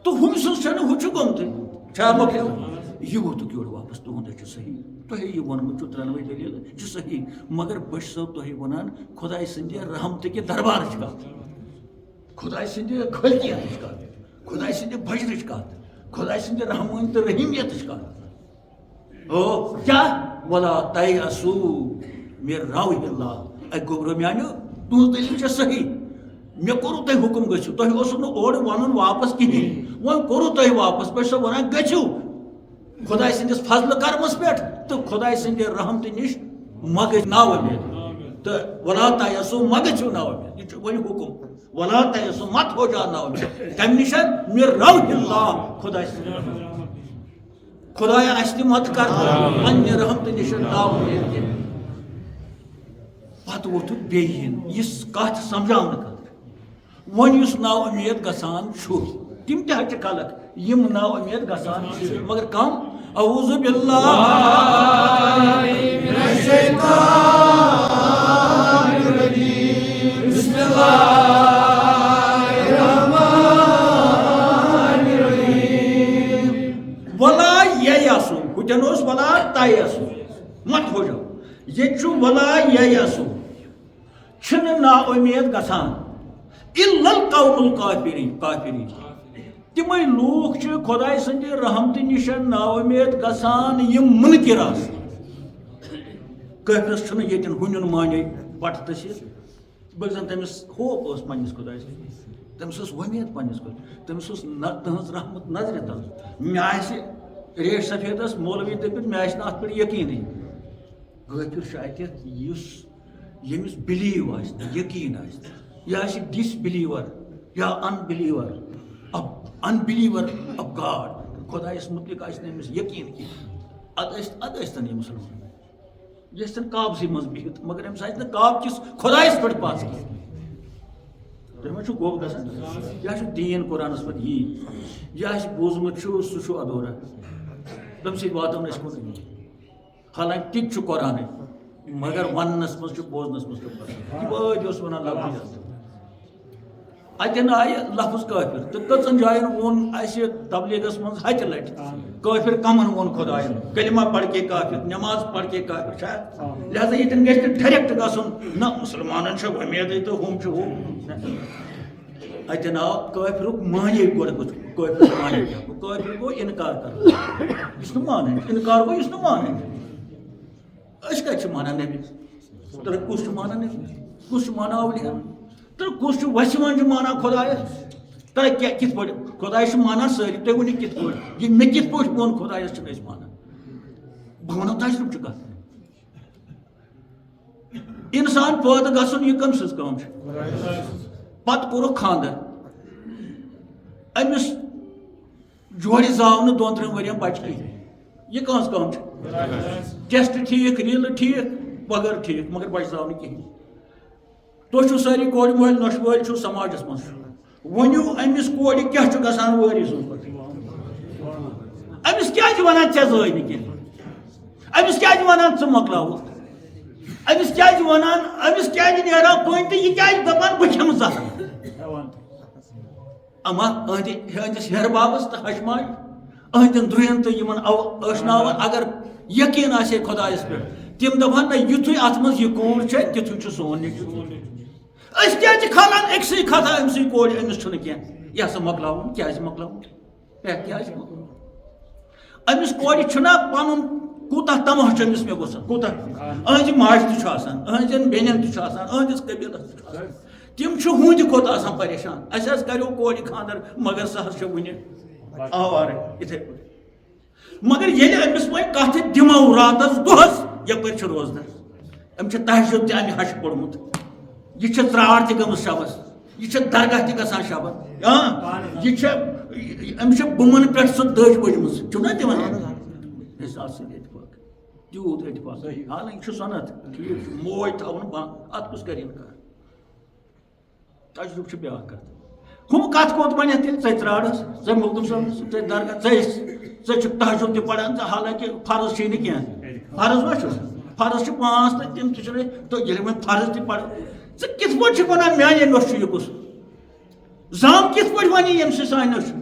تہٕ ہُم سٕنٛز چھَنہٕ ہُہ چھُ گوٚمتٕے چھا مۄکلیو یہِ گوٚو تہٕ یورٕ واپس تُہُنٛد چھُ صحیح تۄہے یہِ ووٚنمُت چھُ ترٛٮ۪نوَے دٔلیٖل یہِ چھُ صحیح مگر بہٕ چھُسو تۄہہِ وَنان خۄداے سٕنٛدِ رحمتٕکہِ دربارٕچ کتھ خۄداے سٕنٛدِ خٲلقیتٕچ کتھ خۄداے سٕنٛدِ بجرٕچ کتھ خدا سند رحمانی تو رحیمیت کت او کیا ولا تیأسو من روح اللہ اے گوبرو میانو تہذ دلیل صحیح مے کورو تہ حکم گژھو تہ اوسو نہ اور ون واپس کہین وۄنۍ کورو تہ واپس بہٕ چھسو ونان گژھو خدا سندس فضل کرمس پہ تو خدا سند رحمت نش مگھ نا امید تو ولا تیأسو مگھو نا امید یہ وۄنۍ حکم ولا تیأسو مت ہو جا نا امید کم نش من روح اللہ خدا خدایا اس تہ مت کر پنہ رحمت نش نا امید پتہ ووتھ بیٚیہِ یس کتھ سمجھاونہٕ خٲطرٕ وۄنۍ یُس نا امید گژھان چھُ تِم تہِ حظ چھِ خلق یِم نا امید گژھان چھِ مگر کم اعوذ باللہ من الشیطان الرجیم بسم اللہ الرحمن الرحیم ولا ییأسو ہُتٮ۪ن اوس ولا تیأسو مت ہو جاو ییٚتہِ چھُ ولا ییأسو چھِنہٕ نا امید گژھان الا القوم الکافرین تمے لوک چھ خداے سند رحمت نش نا امید گژھان یم منکر آسان کافرس چھنہٕ ییٚتٮ۪ن ہُنیُن مانے پٹھ تٔسِتھ بٔلۍ زن تٔمِس ہوپ ٲس پننس خدایس تٔمِس ٲس وۄمید پننس خۄدایس تٔمِس اوس تٕہٕنٛز رحمت نظرِ تل مےٚ آسہِ ریش سفیدس مولوی دٔپِتھ مےٚ آسہِ نہٕ اتھ پٮ۪ٹھ یقیٖنٕے کٲفِر چھُ اتٮ۪تھ یُس ییٚمِس بِلیٖو آسہِ نہٕ یقیٖن آسہِ نہٕ یہِ آسہِ ڈِس بِلیٖور یا انبِلیٖور unbeliever of God خدایس متعلق آسہِ نہٕ أمِس یقیٖن کینٛہہ ادٕ ٲسۍ تن یہِ مُسلمان یہِ ٲسۍ تن کعبسٕے منٛز بِہِتھ مگر أمِس آسہِ نہٕ کعب کِس خۄدایس پٮ۪ٹھ پژھ کینٛہہ تُہۍ ما چھُو گوٚب گژھان یہِ چھُ دیٖن قرآنَس پٮ۪ٹھ یی یہِ اَسہِ بوٗزمُت چھُ سُہ چھُ ادھوٗرا تَمہِ سۭتۍ واتو نہٕ أسۍ کُنُے حالانکہِ تہِ تہِ چھُ قرآنٕے مگر وَننَس منٛز چھُ بوزنَس منٛز چھُ فرق یہِ ٲدۍ اوس وَنان لفظ اَتٮ۪ن آیہِ لفظ کٲفِر تہٕ کٔژَن جایَن ووٚن اَسہِ تبلیغس منٛز ہَتہِ لَٹہِ کٲفِر کَمَن ووٚن خۄدایَن کلمہ پڑھ کے کافر نماز پڑھ کے کافر چھا لہذا ییٚتٮ۪ن گژھِ نہٕ ڈایریکٹ گژھُن نہ مُسلمانَن چھِ وۄمیدٕے تہٕ ہُم چھِ ہُہ اَتٮ۪ن آو کٲفرُک معنی گۄڈٕ کٲفر معنی کٲفر گوٚو اِنکار کَرُن یُس نہٕ مانان اِنکار گوٚو یُس نہٕ مانان أسۍ کَتہِ چھِ مانان نبی تہٕ کُس چھُ مانان نبی کُس چھُ مانان اولیا تہٕ کُس چھُ وسِوان چھُ مانان خۄدایَس تۄہہِ کیٛاہ کِتھ پٲٹھۍ خۄداے چھُ مانان سٲری تُہۍ ؤنِو کِتھ پٲٹھۍ یہِ مےٚ کِتھ پٲٹھۍ ووٚن خۄدایَس چھِنہٕ أسۍ مانان بہٕ وَنو تجرُبہٕ چھُ کَتھ اِنسان پٲدٕ گژھُن یہِ کٔمۍ سٕنٛز کٲم چھِ پَتہٕ کوٚرُکھ خانٛدر أمِس جورِ زاو نہٕ 2-3 ؤرۍیَن بَچہِ کِہیٖنۍ یہِ کٕہٕنٛز کٲم چھِ ٹٮ۪سٹ ٹھیٖک ریٖلہٕ ٹھیٖک وغٲرٕ ٹھیٖک مگر بَچہِ زاو نہٕ کِہیٖنۍ تُہۍ چھِو سٲری کورِ مٲلۍ نۄشہِ وٲلۍ چھِو سماجَس منٛز ؤنِو أمِس کورِ کیٛاہ چھُ گژھان وٲرۍ سٕنٛز پٲٹھۍ أمِس کیٛازِ وَنان ژےٚ زٲے نہٕ کینٛہہ أمِس کیٛازِ وَنان ژٕ مۄکلاوُکھ أمِس کیٛازِ وَنان أمِس کیٛازِ نیران پٔنۍ تہٕ یہِ کیٛازِ دَپان بہٕ کھٮ۪مہٕ زَہر اما أہٕنٛدِس ہیٚرٕ بابَس تہٕ ہَشہِ ماجہِ أہٕنٛدٮ۪ن درٛوین تہٕ یِمن ٲشناوَن اگر یقیٖن آسہِ ہے خۄدایَس پٮ۪ٹھ تِم دَپہَن نہ یِتھُے اَتھ منٛز یہِ کوٗر چھےٚ تِتھُے چھُ سون نیٚچوٗ أسۍ کیٛازِ چھِ کھالان أکسٕے کھَسان أمسٕے کورِ أمِس چھُنہٕ کینٛہہ یہِ ہسا مۄکلاوُن کیٛازِ مۄکلاوُن کیٛازِ مۄکلاوُن أمِس کورِ چھُنہ پَنُن کوٗتاہ تماہ چھُ أمِس مےٚ گوٚژھن کوٗتاہ أہٕنٛزِ ماجہِ تہِ چھُ آسان أہٕنٛزٮ۪ن بیٚنٮ۪ن تہِ چھُ آسان أہٕنٛدِس قبیٖلَس تہِ چھُ آسان تِم چھِ ہُہٕنٛدِ کھۄتہٕ آسان پریشان اَسہِ حظ کَریو کورِ خانٛدر مگر سۄ حظ چھِ وُنہِ آوارَے یِتھَے پٲٹھۍ مگر ییٚلہِ أمِس وۄنۍ کَتھٕ دِمو راتَس دۄہَس یَپٲرۍ چھِ روزدار أمۍ چھِ تہجُد تہِ اَمہِ ہَشہِ پوٚرمُت یہِ چھِ ژرٛاٹھ تہِ گٔمٕژ شبَس یہِ چھِ درگاہ تہِ گژھان شبَس یہِ چھِ أمِس چھِ بُمَن پٮ۪ٹھ سُہ دٔج بٔجمٕژ چھُو نا تہِ وَنان أسۍ آسہٕ اِتفاق تیوٗت اِتفاق حالانکہِ چھُ سۄنت ٹھیٖک چھُ موج تھاوُن بنٛد اَتھ کُس کَرِ اِنکار تجرُبہٕ چھُ بیٛاکھ کَتھ ہُم کَتھ کوٚت وَنٮ۪تھ تیٚلہِ ژَے ژرٛاڑَس ژَے مُقدم صٲبَس ژَے درگاہ ژٕ چھُکھ تہجُد تہِ پَران ژٕ حالانکہِ فرض چھُے نہٕ کینٛہہ فرض ما چھُس فرض چھِ 5 تہٕ تِم تہِ چھِنہٕ تہٕ ییٚلہِ وۄنۍ فرض تہِ پَرٕ ژٕ کِتھ پٲٹھۍ چھُکھ وَنان میٛانہِ نۄشہِ چھُ یہِ کُس زام کِتھ پٲٹھۍ وَنہِ ییٚمہِ سۭتۍ سانہِ نۄشہِ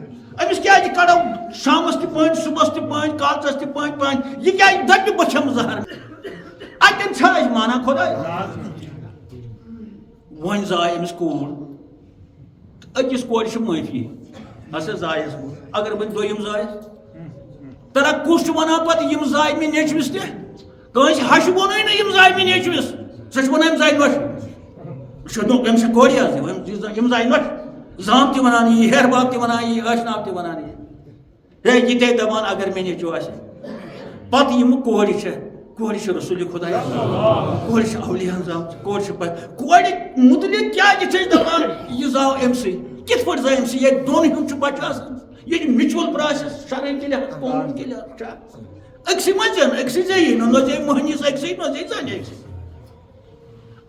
أمِس کیٛازِ کَڑو شامَس تہِ پٔنٛدۍ صُبحَس تہِ پٔنٛدۍ کالچَس تہِ پٔنٛدۍ یہِ کیٛازِ دَپہِ بہٕ کھٮ۪مہٕ زَہر اَتٮ۪ن چھا أسۍ مانان خۄداے وۄنۍ زاے أمِس کوٗر أکِس کورِ چھِ معٲفی ہسا زایَس بہٕ اگر وۄنۍ دوٚیِم زایَس ترا کُس چھُ وَنان پَتہٕ یِم زاے مےٚ نیٚچوِس تہِ کٲنٛسہِ ہَشہِ ووٚنُے نہٕ یِم زاے مےٚ نیٚچوِس سۄ چھِ وَنان یِم زاے نۄشہِ چھُ أمِس چھِ کورِ حظ یِم زاے نۄشہِ زام تہِ وَنان یی ہیٚہر باب تہِ وَنان یی ٲشناو تہِ وَنان یی ہے یِتھے دَپان اگر مےٚ نیٚچوٗ آسہِ پَتہٕ یِم کورِ چھےٚ کورِ چھِ رسوٗلِ خۄداے کورِ چھِ اولِیاہَن زامژٕ کورِ چھِ کورِ مُتعلِق کیٛازِ چھِ أسۍ دَپان یہِ زاو أمسٕے کِتھ پٲٹھۍ زاو أمسٕے ییٚتہِ دۄن ہُنٛد چھُ بَچہِ آسان ییٚتہِ میوٗچوَل پرٛاسٮ۪س شرعی کہِ لحاظ قونوٗن کہِ لحاظ چھا أکسٕے ما زینہٕ أکسٕے زیی نہ زے مٔہنِس أکسٕے نہ زے زَنہِ أکسٕے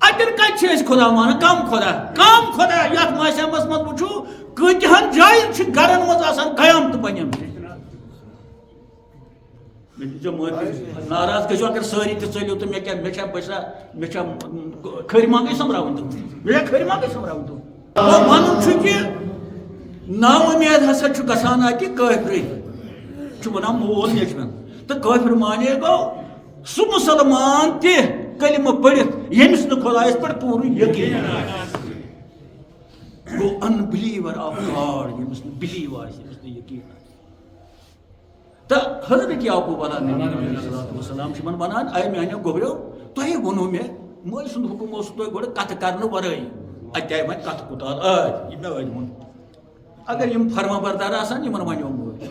اَتٮ۪ن کَتہِ چھِ أسۍ خۄدا مانان کَم خۄدا یَتھ ماسیمَس منٛز وٕچھو کۭتِہَن جایَن چھِ گَرَن منٛز آسان قیامتہٕ بَنیمژٕ مےٚ دیٖزیو معٲفی ناراض گٔژھِو اگر سٲری تہِ ژٔلِو تہٕ مےٚ کیٛاہ مےٚ چھا کھٔرۍ منٛگٕے سۄمبراوٕنۍ تِم مےٚ چھا کھٔرۍ منٛگٕے سۄمبراوٕنۍ تِم وَنُن چھُ کہِ نا اُمید ہسا چھُ گژھان اَتہِ کٲفرٕے چھُ وَنان مول نیٚچوٮ۪ن تہٕ کٲفِر مانے گوٚو سُہ مُسلمان تہِ کلمہٕ پٔرِتھ ییٚمِس نہٕ خۄدایَس پٮ۪ٹھ پوٗرٕ یقیٖن گوٚو اَن بِلیٖور آف گاڈ ییٚمِس نہٕ بِلیٖو آسہِ ییٚمِس نہٕ یقیٖن آسہِ تہٕ حضرت یعقوٗب علیہ السلام چھِ یِمن وَنان اے میٛانیو گوٚبریو تۄہے ووٚنوُ مےٚ مٲلۍ سُنٛد حُکُم اوسوُ تۄہہِ گۄڈٕ کَتھٕ کَرنہٕ وَرٲیی اَتہِ آیہِ وۄنۍ کَتھٕ کوٗتاہ یہِ مےٚ ٲدۍ ووٚن اگر یِم فرما بردار آسان یِمن وَنیو مٲلۍ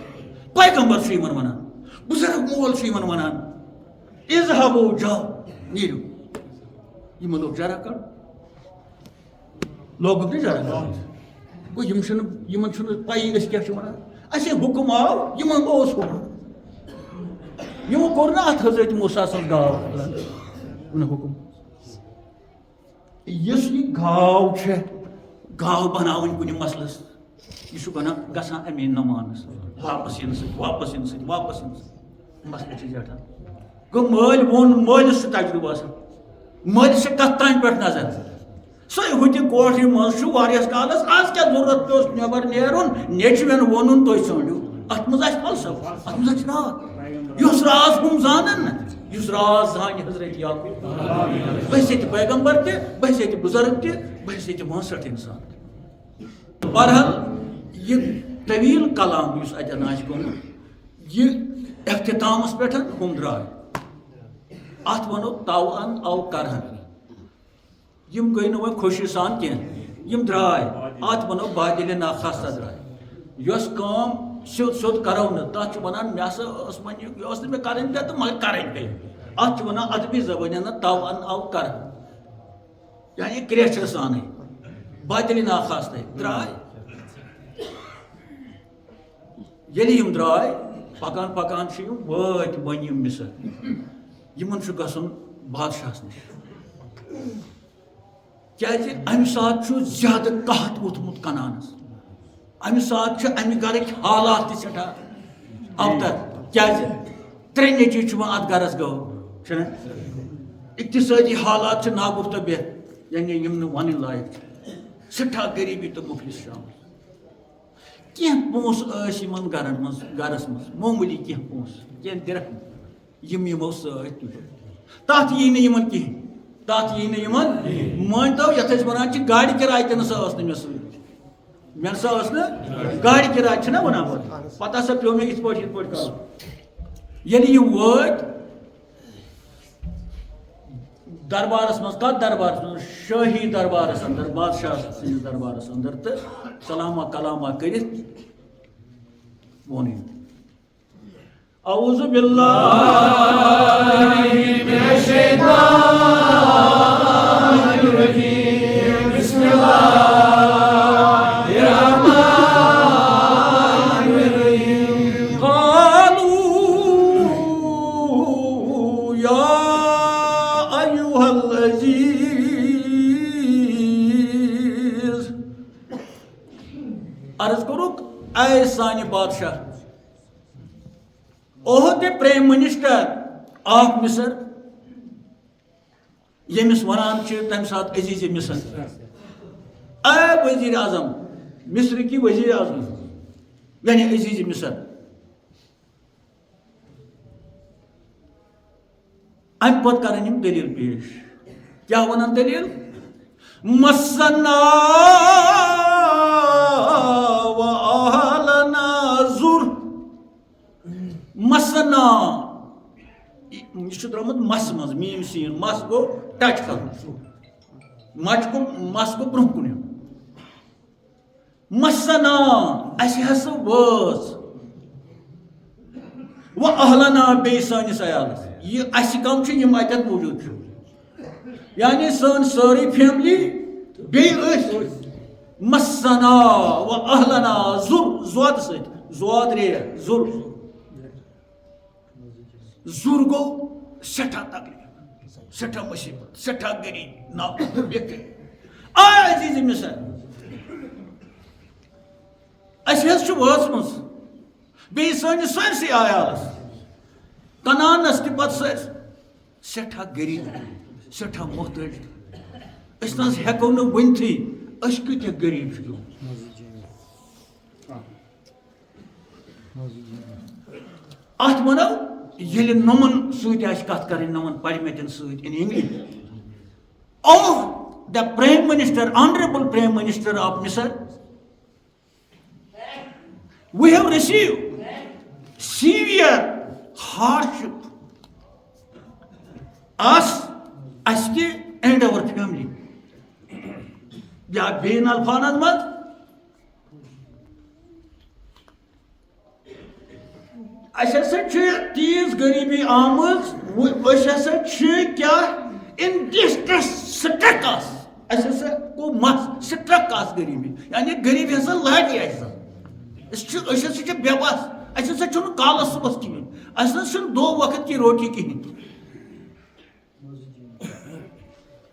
پیغمبر چھُ یِمن وَنان بُزرگ مول چھُ یِمن وَنان اِذہبوٗ جاو نیٖرِو یِمن لوگ جرا کَڑُن لوگُکھ نہٕ جرا کَڑُن گوٚو یِمن چھُنہٕ پَیی أسۍ کیٛاہ چھِ وَنان اَسے حُکُم آو یِمن اوس حُکُم یِمو کوٚر نہٕ اَتھ حضرت موسیٰ سٕنٛز گاو حُکُم یُس یہِ گاو چھےٚ گاو بناون کُنہِ مسلس یہ چھُ گژھان امی نمانس واپس ین سۭتۍ واپس ین سۭتۍ واپس ین سۭتۍ مسلہٕ چھِ زیٹھان گوٚو مٲلۍ ووٚن مٲلِس چھُ تجرُبہٕ آسان مٲلِس چھِ کتھ تانۍ پٮ۪ٹھ نظر سۄے ہُتہِ کوٹھِ منٛز چھُ واریاہس کالس آز کیٛاہ ضروٗرت پیوٚس نٮ۪بر نیرُن نیچوٮ۪ن ووٚنُن تُہۍ ژھٲنٛڈِو اتھ منٛز آسہِ فلسفہٕ اتھ منٛز آسہِ راز یُس راز ہُم زانن نہ یُس راز زانہِ حضرت یعقوٗب بحثیت پیغمبر تہِ بحثیت بُزرگ تہِ بحثیت مٲنٛسٹھ انسان بہرحال یہ طویل کلام یُس اتٮ۪ن آسہِ گوٚمُت یہ اختتامس پٮ۪ٹھ ہُم درٛاے اتھ ونو تو ان او کرہن یم گٔے نہٕ وۄنۍ خوشی سان کینٛہہ یم درٛاے اتھ ونو بادلہِ ناخواستہ درٛاے یۄس کٲم سیوٚد سیوٚد کرو نہٕ تتھ چھِ ونان مےٚ ہسا ٲس وۄنۍ یہِ ٲس نہٕ مےٚ کرٕنۍ تہِ تہٕ مگر کرٕنۍ پیٚیہِ اتھ چھِ ونان ادبی زبٲنۍ انٛدر تو ان او کرہن یعنی کرٛیچھرٕ سانٕے بادلہِ ناخواستَے درٛاے ییٚلہِ یم درٛاے پکان پکان چھِ یم وٲتۍ وۄنۍ یم مِثر یمن چھُ گژھُن بادشاہس نِش کیازِ امہِ ساتہٕ چھُ زیادٕ قحط ووٚتھمُت کنانس امہِ ساتہٕ چھِ امہِ گرٕکۍ حالات تہِ سٮ۪ٹھاہ ابتر کیازِ ترٛےٚ نیٚچِو چھِ وۄنۍ اتھ گرس گٔمٕتۍ چھِنہ اقتصٲدی حالات چھِ ناگُفتہٕ یعنی یم نہٕ ونٕنۍ لایق چھِ سٮ۪ٹھاہ غریٖبی تہٕ مُفلِس چھِ آمٕژ کینٛہہ پونٛسہٕ ٲسۍ یِمن گرس منٛز معموٗلی کینٛہہ پونٛسہٕ کینٛہہ دِرہم یم یمو سۭتۍ تُلۍ تتھ یی نہٕ یمن کِہینۍ تتھ یی نہٕ یمن مٲنۍتو یتھ أسۍ ونان چھِ گاڑِ کِراے تہِ نہ سا ٲس نہٕ مےٚ سۭتۍ مےٚ نسا ٲس نہٕ گاڑِ کِراے چھِنہ ونان پتہٕ ہسا پیوٚو مےٚ یِتھ پٲٹھۍ کرُن ییٚلہِ یِم وٲتۍ دربارس منٛز کتھ دربارس منٛز شٲہی دربارس انٛدر بادشاہ سٕنٛدِس دربارس انٛدر تہٕ سلامہ کلامہ کٔرِتھ ووٚن أمۍ اعوذ باللہ من الشیطان الرجیم بسم اللہ الرحمن الرحیم قالوا یا ایھا العزیز عرض کوٚرُکھ اے سانہِ بادشاہ عہدِ پرائم منسٹر آف مصر ییٚمِس ونان چھِ تمہِ ساتہٕ عزیٖزِ مصر اے وزیر اعظم مصرٕکۍ وزیر اعظم یعنی عزیٖزِ مصر امہِ پتہٕ کرن یِم دٔلیٖل پیش کیٛاہ ونان دٔلیٖل مسنا و اہلنا ضر مسنا یہ چھُ درٛامُت مس منٛز میٖم سیٖن مس گوٚو ٹچ کرُن مس گوٚو برونٛہہ کُن یُن مسنا اَسہِ ہسا وٲژ و اہلنا بیٚیہِ سٲنِس عیالس یہِ اَسہِ کم چھِ یِم اتٮ۪تھ موٗجوٗد چھِ یعنی سٲنۍ سٲرٕے فیملی بیٚیہِ أسۍ مسنا و اہلنا ضر زۄد سۭتۍ زۄد ریٹ ضر ضر گوٚو سٮ۪ٹھاہ تکلیٖف سٮ۪ٹھاہ مُصیبت سٮ۪ٹھاہ غریٖب نا بِکٕرۍ آے عزیٖزِ مصر اَسہِ حظ چھُ وٲژمٕژ بیٚیہِ سٲنِس سٲرسٕے عیالس کنانس تہِ پتہٕ سٲرۍ سٮ۪ٹھاہ غریٖب سٮ۪ٹھاہ محتٲج أسۍ نہ حظ ہٮ۪کو نہٕ ؤنتھٕے أسۍ کۭتیاہ غریٖب چھِ اتھ ونو ییٚلہِ نۄمن سۭتۍ آسہِ کتھ کرٕنۍ نۄمن پرِمٕتٮ۪ن سۭتۍ اِن انگلش او the prime minister honorable prime minister of Misr we have received severe hardship us aske and our family ya bein alfanaz maz اَسہِ ہسا چھِ تیٖژ غریٖبی آمٕژ أسۍ ہسا چھِ کیٛاہ اِن ڈِسٹرس سٹرکس اَسہِ ہسا گوٚو مس سٹرکس غریٖبی یعنی غریٖبی ہسا لاگہِ اَسہِ أسۍ ہسا چھِ بے بس اَسہِ ہسا چھُنہٕ کالس صُبحس کِہیٖنۍ اَسہِ نہ چھُنہٕ دو وقت کی روٹی کِہیٖنۍ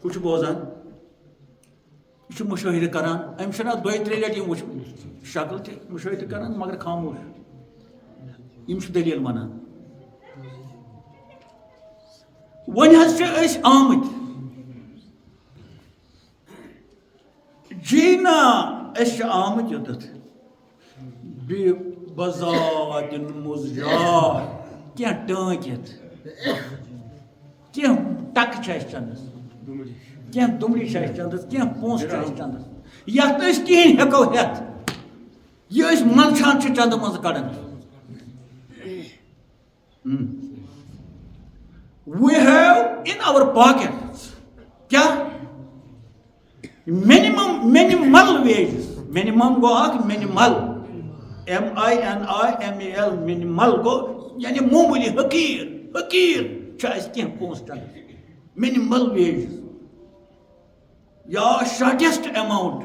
ہُہ چھُ بوزان یہ مشاہدہ کران امس دۄیہِ ترٛیٚیہِ لٹہِ یِم وٕچھ شکل تہِ مشاہدہ کران مگر خاموش یِم چھِ دلیٖل ونان وۄنۍ حظ چھِ أسۍ آمٕتۍ جینا أسۍ چھِ آمٕتۍ یوٚتَتھ بیٚیہِ بذاتن مُزجار کینٛہہ ٹٲنٛکِتھ کینٛہہ ٹکہٕ چھِ اَسہِ چندس کینٛہہ دُمرِ چھِ اَسہِ چندس کینٛہہ پونٛسہٕ چھِ اَسہِ چندس یتھ نہٕ أسۍ کِہیٖنۍ ہٮ۪کو ہٮ۪تھ یہِ أسۍ منٛدچھان چھِ چندٕ منٛزٕ کڑان we have in our pockets kya minimal wages minimum go ak minimal MINIMAL minimal go yani mamuli hakir chais kya post minimal wages ya shortest amount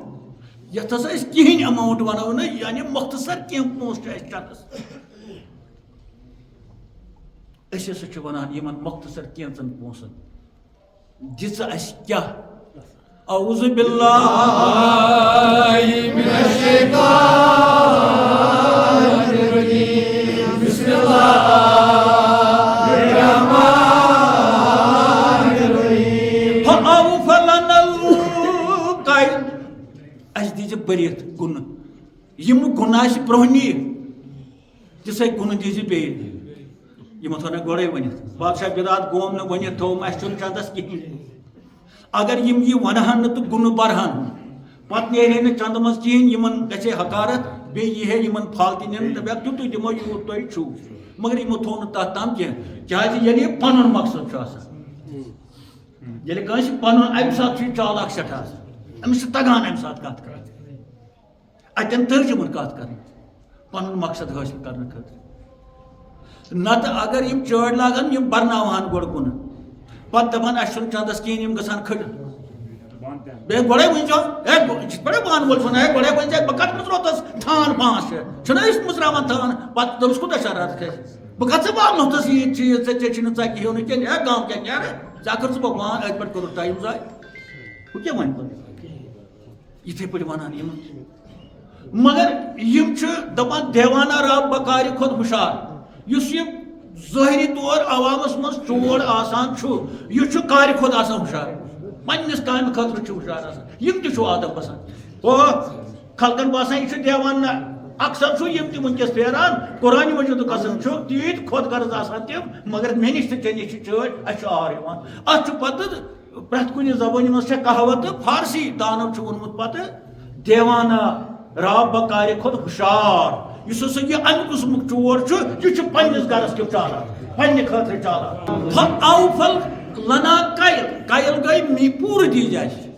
ya tasa is kihin amount vano na yani mukhtasar kya post chais chanas أسۍ ہسا چھِ ونان یِمن مختصر کینٛژن پونٛسن دِژٕ اَسہِ کیٛاہ اعوذ باللہ من الشیطان الرجیم بسم اللہ الرحمن الرحیم فأوفى لنا الكيل اَسہِ دِژٕ بٔرِتھ گُنہٕ یِم گُنہٕ آسہِ برٛونٛہہ تِژھے گُنہٕ دِژٕ بیٚیہِ یہ تھونا گوڑے ونت بادشاہ بدات گوم نہ ونت تھوم اس چندس کہین اگر یم یہ ونہن تو گن برہن پت نیرے نہ چند مز کہین یمن گژھے حقارت بی یہ یمن پھالتی نین دپیا تیوت دمو یوت تُہۍ چھو مگر یمو تھو نہ تتھ تام کینٛہہ کیازِ ییٚلہِ یہِ پنُن مقصد چھُ آسان ییٚلہِ کٲنٛسہِ پنُن امہِ ساتہٕ چھُ چالاک سٮ۪ٹھاہ آسان أمِس چھُ تگان امہِ ساتہٕ کتھ کرٕنۍ اتٮ۪ن ترجمن کتھ کرٕنۍ پنُن مقصد حٲصِل کرنہٕ خٲطرٕ نت اگر یم چٲڑ لاگان یم برناوہن گۄڈٕ کُن پتہٕ دپان اسہِ چھُنہٕ چندس کِہیٖنۍ یم گژھان کھٔڑِتھ بیٚیہِ گۄڈے ؤنۍزیو ہے یہِ چھُ بڑے بانہٕ وول چھُنہ ہے گۄڈے ؤنۍزِ بہٕ کتھ منٛز روتس تھان 5-6 چھُنہ أسۍ مٕژراوان تھان پتہٕ تٔمِس کوٗتاہ شرارت کھسہِ بہٕ کتھ ژٕ والنوتس یہِ چیٖز ژےٚ چھِنہٕ ژکہِ ہیونٕے کینٛہہ ہے گام کیٛاہ نیرٕ ژےٚ کٔر ژٕ بھگوان أتھۍ پٮ۪ٹھ کوٚرُتھ ٹایم ضایہِ ہُہ کیٛاہ وَنہِ پتہٕ یِتھٕے پٲٹھۍ ونان یِم مگر یِم چھِ دپان دیوانہ رب بکارِ کھۄتہٕ ہُشار یُس یہِ ظٲہری طور عوامس منٛز چور آسان چھُ یہِ چھُ کارِ کھۄتہٕ آسان ہُشار پننِس کامہِ خٲطرٕ چھُ ہُشار آسان یِم تہِ چھُ ادب باسان او خلقن باسان یہِ چھُ دیوانہ اکثر چھُ یِم تہِ وٕنکیٚس پھیران قرآنہِ مجیٖدُک قسم چھُ تیٖتۍ خۄد غرض آسان تِم مگر مےٚ نِش تہٕ ژےٚ نِش چھِ چٲڑۍ اَسہِ چھُ آر یِوان اتھ چھُ پتہٕ پرٛٮ۪تھ کُنہِ زبٲنہِ منٛز چھےٚ کہاوت فارسی دانو چھُ ووٚنمُت پتہٕ دیوانہ رب بکارِ کھۄتہٕ ہُشار یُس ہسا یہِ امہِ قٕسمُک چور چھُ یہِ چھُ پننِس گرس کیُتھ چالان پننہِ خٲطرٕ چالان فأوفى لنا الكيل گٔے می پوٗرٕ دِج اَسہِ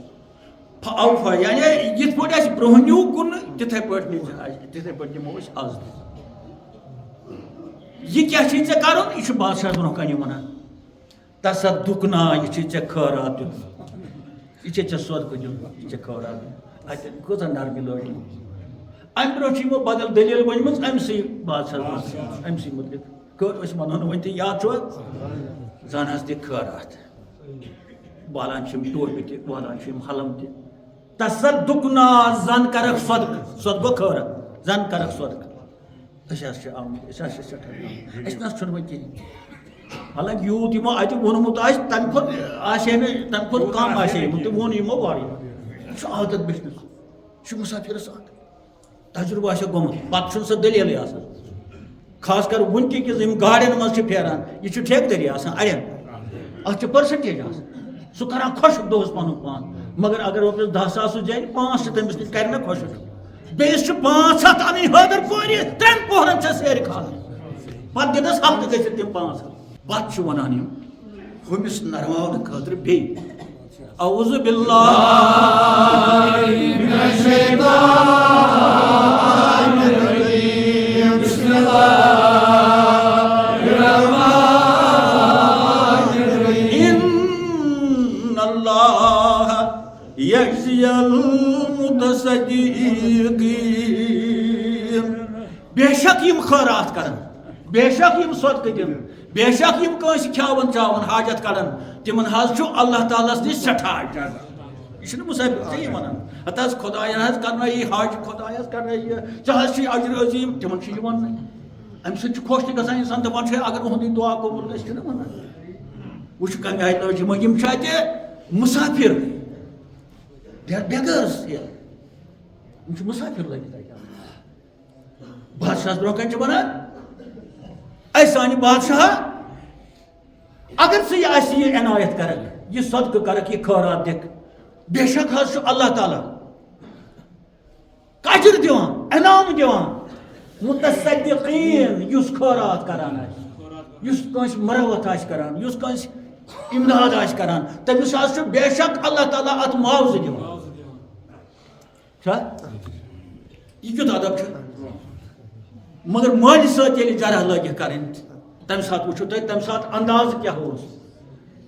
فأوفى یعنی یِتھ پٲٹھۍ اَسہِ برٛونٛہہ نیوٗ کُنہٕ تِتھے پٲٹھۍ دِمو أسۍ آز تہِ یہِ کیٛاہ چھُے ژےٚ کرُن یہِ چھُ بادشاہ برٛونٛہہ کنہِ وَنان تصدق نا یہِ چھُے ژےٚ خٲرات دیُن یہِ چھے ژےٚ صدقہٕ دیُن یہِ چھےٚ خٲرات دیُن اتٮ۪ن کۭژاہ نرمی لٲج امہِ برٛونٛہہ چھِ یِمو بدل دٔلیٖل ؤنمٕژ أمسٕے بادشاہس أمسٕے مُتعلِق کٔر أسۍ ونو نہٕ وۄنۍ تہِ یاد چھُوا زن حظ دِ خٲرات والان چھِ یِم ٹوپہِ تہِ والان چھِ یِم حلم تہِ تصدق نا زن کرکھ صدقہٕ گوٚو خٲرات زن کرکھ صدقہٕ أسۍ حظ چھِ آمٕتۍ أسۍ حظ چھِ سٮ۪ٹھاہ اَسہِ نہ حظ چھُنہٕ وۄنۍ کِہیٖنۍ حالانکہِ یوٗت یِمو اَتہِ ووٚنمُت آسہِ تمہِ کھۄتہٕ آسہِ ہے نہٕ تمہِ کھۄتہٕ کم آسہِ ہے یِمو تہِ ووٚن یِمو واریاہ یہِ چھُ عادت بِچھنَس یہِ چھُ مُسافِرس عادت تجربہٕ آسہِ گوٚمُت پتہٕ چھُنہٕ سُہ دٔلیٖلٕے آسان خاص کر وٕنکٮ۪کِس یِم گاڑٮ۪ن منٛز چھِ پھیران یہِ چھُ ٹھیکہٕ دٔری آسان اڑٮ۪ن اتھ چھِ پٔرسنٹیج آسان سُہ کران خۄشک دۄہس پنُن پان مگر اگر رۄپیس 10,000 زینہِ 5 چھِ تٔمِس نِش کرِ نہ خۄشک بیٚیِس چھِ 5 ہتھ اَنٕنۍ حٲدر پورِ 3 پوہرن چھےٚ سیرِ کھالٕنۍ پتہٕ دِنس ہفتہٕ گٔژھِتھ تِم 5 ہتھ پتہٕ چھِ ونان یِم ہُمِس نرماونہٕ خٲطرٕ بیٚیہِ اعوذ باللہ من الشیطان الرجیم بسم اللہ الرحمن الرحیم ان اللہ یجزی المتصدقین بے شک یم خیرات کرن بے شک یم صدقہٕ دِن بے شک یم کٲنٛسہِ کھیاون چاون حاجت کڑن تمن حظ چھُ اللہ تعالیٰ نِش سٮ۪ٹھاہ یہ مسافر ٹھیک ونان ہتہ خدایا کرنا یہ حج خدایا کرنا یہ ژےٚ اجر عظیم تمن ون امہ سۭتۍ خوش تہِ گژھان انسان دپان اگر اہُنٛدٕے دعا قبول گژھِ چھُنہ ونان وٕچھ کمہِ آیہِ لٲج یِم چھِ اتہِ مسافر بیگٲرس یِم چھِ مسافر لٲگِتھ اتہِ بادشاہس برونٛہہ کنہِ چھِ ونان اے سانہِ بادشاہ اگر ژٕ یہِ اَسہِ یہِ عنایت کرکھ یہ صدقہ کرکھ یہ خٲرات دِکھ بے شک حظ چھُ اللہ تعالیٰ اجر دِوان انعام دِوان متصدقین یُس خٲرات کران آسہِ یُس کٲنٛسہِ مروت آسہِ کران یُس کٲنٛسہِ امداد آسہِ کران تٔمِس حظ چھُ بے شک اللہ تعالیٰ اتھ معاوضہٕ دِوان چھا یہ کیُتھ ادب چھُ مگر مالہِ سۭتۍ ییٚلہِ جرح لٲگِکھ کرٕنۍ تمہِ ساتہٕ وٕچھِو تُہۍ تمہِ ساتہٕ اندازٕ کیاہ اوس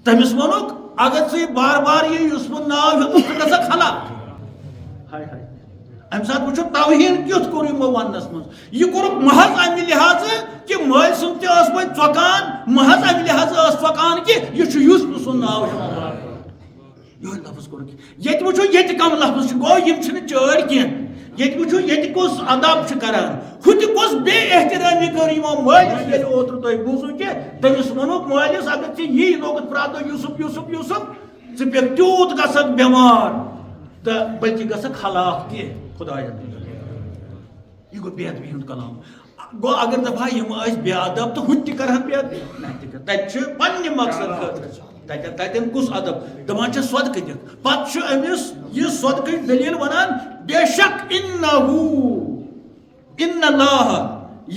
تٔمِس ووٚنُکھ اگر ژٕ یہِ بار بار یہِ یوسفُن ناو ہیوٚتُکھ ژٕ گژھکھ ہلاک ہاے ہاے امہِ ساتہٕ وٕچھو توہیٖن کیُتھ کوٚر یِمو وننس منٛز یہِ کوٚرُکھ محض امہِ لحاظہٕ کہِ مٲلۍ سُنٛد تہِ ٲس وۄنۍ ژۄکان محض امہِ لحاظہٕ ٲس ژۄکان کہِ یہِ چھُ یوسفہٕ سُنٛد ناو ہیوٚان یِہوٚے لفظ کوٚرُکھ ییٚتہِ وٕچھو ییٚتہِ کم لفظ چھِ گوٚو یِم چھِنہٕ چٲڑۍ کینٛہہ ییٚتہِ وٕچھو ییٚتہِ کُس ادب چھِ کران ہُتہِ کُس بے احترٲمی کٔر یِمو مٲلِس ییٚلہِ اوترٕ تۄہہِ بوٗزوٕ کہِ تٔمِس ووٚنُکھ مٲلِس اگر ژےٚ یی لوگُتھ پرٛٮ۪تھ دۄہ یوٗسُف یوٗسُف یوٗسُف ژٕ پیٚکھ تیوٗت گژھکھ بٮ۪مار تہٕ بلکہِ گژھکھ ہلاک تہِ خۄداین یہ گوٚو بے ادبی ہُنٛد کلام گوٚو اگر دپہا یِم ٲسۍ بے ادب تہٕ ہُتہِ تہِ کرہن بے ادبی تتہِ چھُ پننہِ مقصد خٲطرٕ تتٮ۪ن کُس ادب دپان چھِ صدقہٕ دِکھ پتہٕ چھُ أمِس یہِ صدقٕچ دٔلیٖل ونان بے شک ان اللہ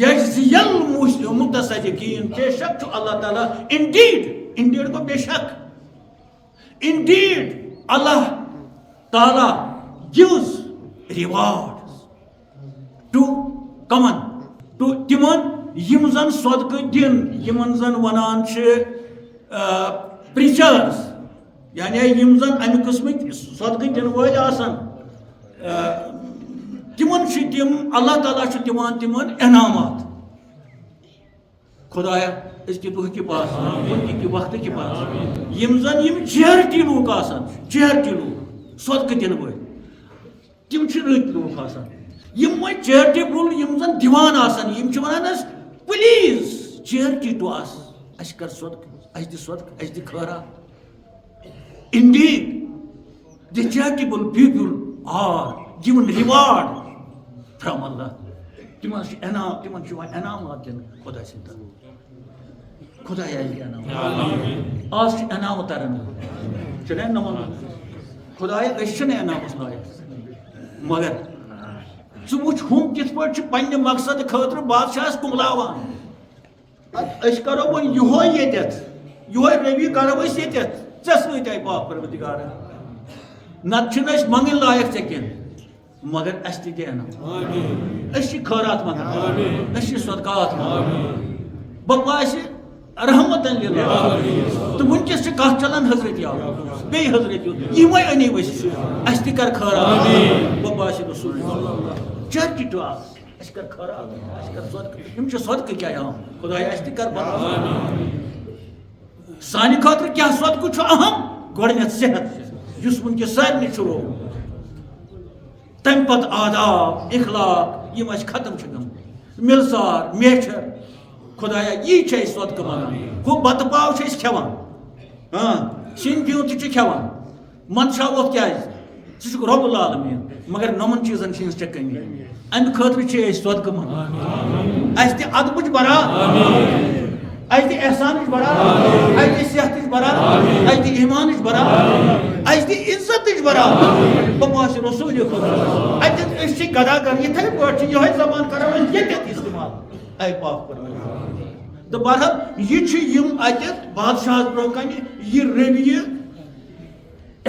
یجزی المتصدقین بے شک چھُ اللہ تعالیٰ انڈیڈ گوٚو بے شک انڈیڈ اللہ تعالیٰ gives rewards to کمن ٹو تمن یم زن صدقہٕ دِن یمن زن ونان چھِ پریچرز یعنی یم زن امہِ قٕسمٕکۍ صدقہٕ دِنہٕ وٲلۍ آسان تمن چھِ تِم اللہ تعالیٰ چھُ دِوان تمن انعامات خدایا أزکہِ دۄہکہِ پاس وٕنکہِ وقتہٕ کہِ پاس یم زن یم چیرٹی لوٗکھ آسان چیرٹی لوٗکھ صدقہٕ دِنہٕ وٲلۍ تِم چھِ رٕتۍ لوٗکھ آسان یم وۄنۍ چیرٹیبل یم زن دِوان آسان یم چھِ ونان حظ پلیٖز چیرٹی ٹُو اس اَسہِ کر صدقہٕ اَسہِ دِ صدقہٕ اَسہِ دِ خٲرات indeed the charitable people are given reward from Allah تِمن چھِ انعام تِمن چھِ یِوان انعامات دِنہٕ خۄدا سٕنٛدِ طرفہٕ خۄدایا یہِ انعام آز چھِ انعام تران چھُنہ نہ وَنُن خۄدایا أسۍ چھِنہٕ انعامس لایق مگر ژٕ وٕچھ ہُم کِتھ پٲٹھۍ چھِ پننہِ مقصد خٲطرٕ بادشاہس کُملاوان أسۍ کرو وۄنۍ یِہوے ییٚتٮ۪تھ یِہوے رٔوی کرو أسۍ ییٚتٮ۪تھ ژےٚ سۭتۍ آیہِ پاک پروردگارا نتہٕ چھِنہٕ أسۍ منگٕنۍ لایق ژےٚ کینٛہہ مگر اَسہِ تہِ دِ انعام أسۍ چھِ خٲرات منگان أسۍ چھِ صدقات منگان بہٕ باسہِ رحمتن للہ تہٕ وٕنکٮ۪س چھِ کتھ چلان حضرت یعقوٗب بیٚیہِ حضرت یوٗسف یِمے أنِو أسۍ اَسہِ تہِ کر خٲرات بہٕ باسہِ رسول چیرٹی ٹُو اس اَسہِ کر خٲرات اَسہِ کر صدقہٕ یِم چھِ صدقہٕ کیٛاہ اہم خۄدایا اَسہِ تہِ کر بدل سانہِ خٲطرٕ کیٛاہ صدقہٕ چھُ اہم گۄڈٕنٮ۪تھ صحت یُس وٕنکٮ۪س سارنٕے چھُ روٗدمُت تمہِ پتہٕ آداب اخلاق یِم اَسہِ ختم چھِ گٔمٕتۍ مِلسار میچھر خۄدایا یی چھِ أسۍ صدقہٕ منگان ہُہ بتہٕ پاو چھِ أسۍ کھٮ۪وان سِنۍ پیوٗنٛت تہِ چھِ کھٮ۪وان منٛدچھاووکھ کیٛازِ ژٕ چھُکھ رۄب العالمیٖن مگر نۄمن چیٖزن چھِ ہِنٛز ژےٚ کٔمی امہِ خٲطرٕ چھِ أسۍ صدقہٕ منگان اَسہِ دِ ادبٕچ برات اَسہِ دِ احسانٕچ برات اَسہِ دِ صحتٕچ برات اَسہِ دِ ایٖمانٕچ برات اَسہِ دِ عزتٕچ برات بہٕ باسہِ رسوٗلِ خۄدا اَتٮ۪تھ أسۍ چھِ گدا کران یِتھٕے پٲٹھۍ چھِ یِہوے زبان کران أسۍ ییٚتٮ۪تھ استعمال اے پاک پروردگار تہٕ بہرحال یہِ چھُ یِم اَتٮ۪تھ بادشاہس برونٛہہ کنہِ یہِ رویہِ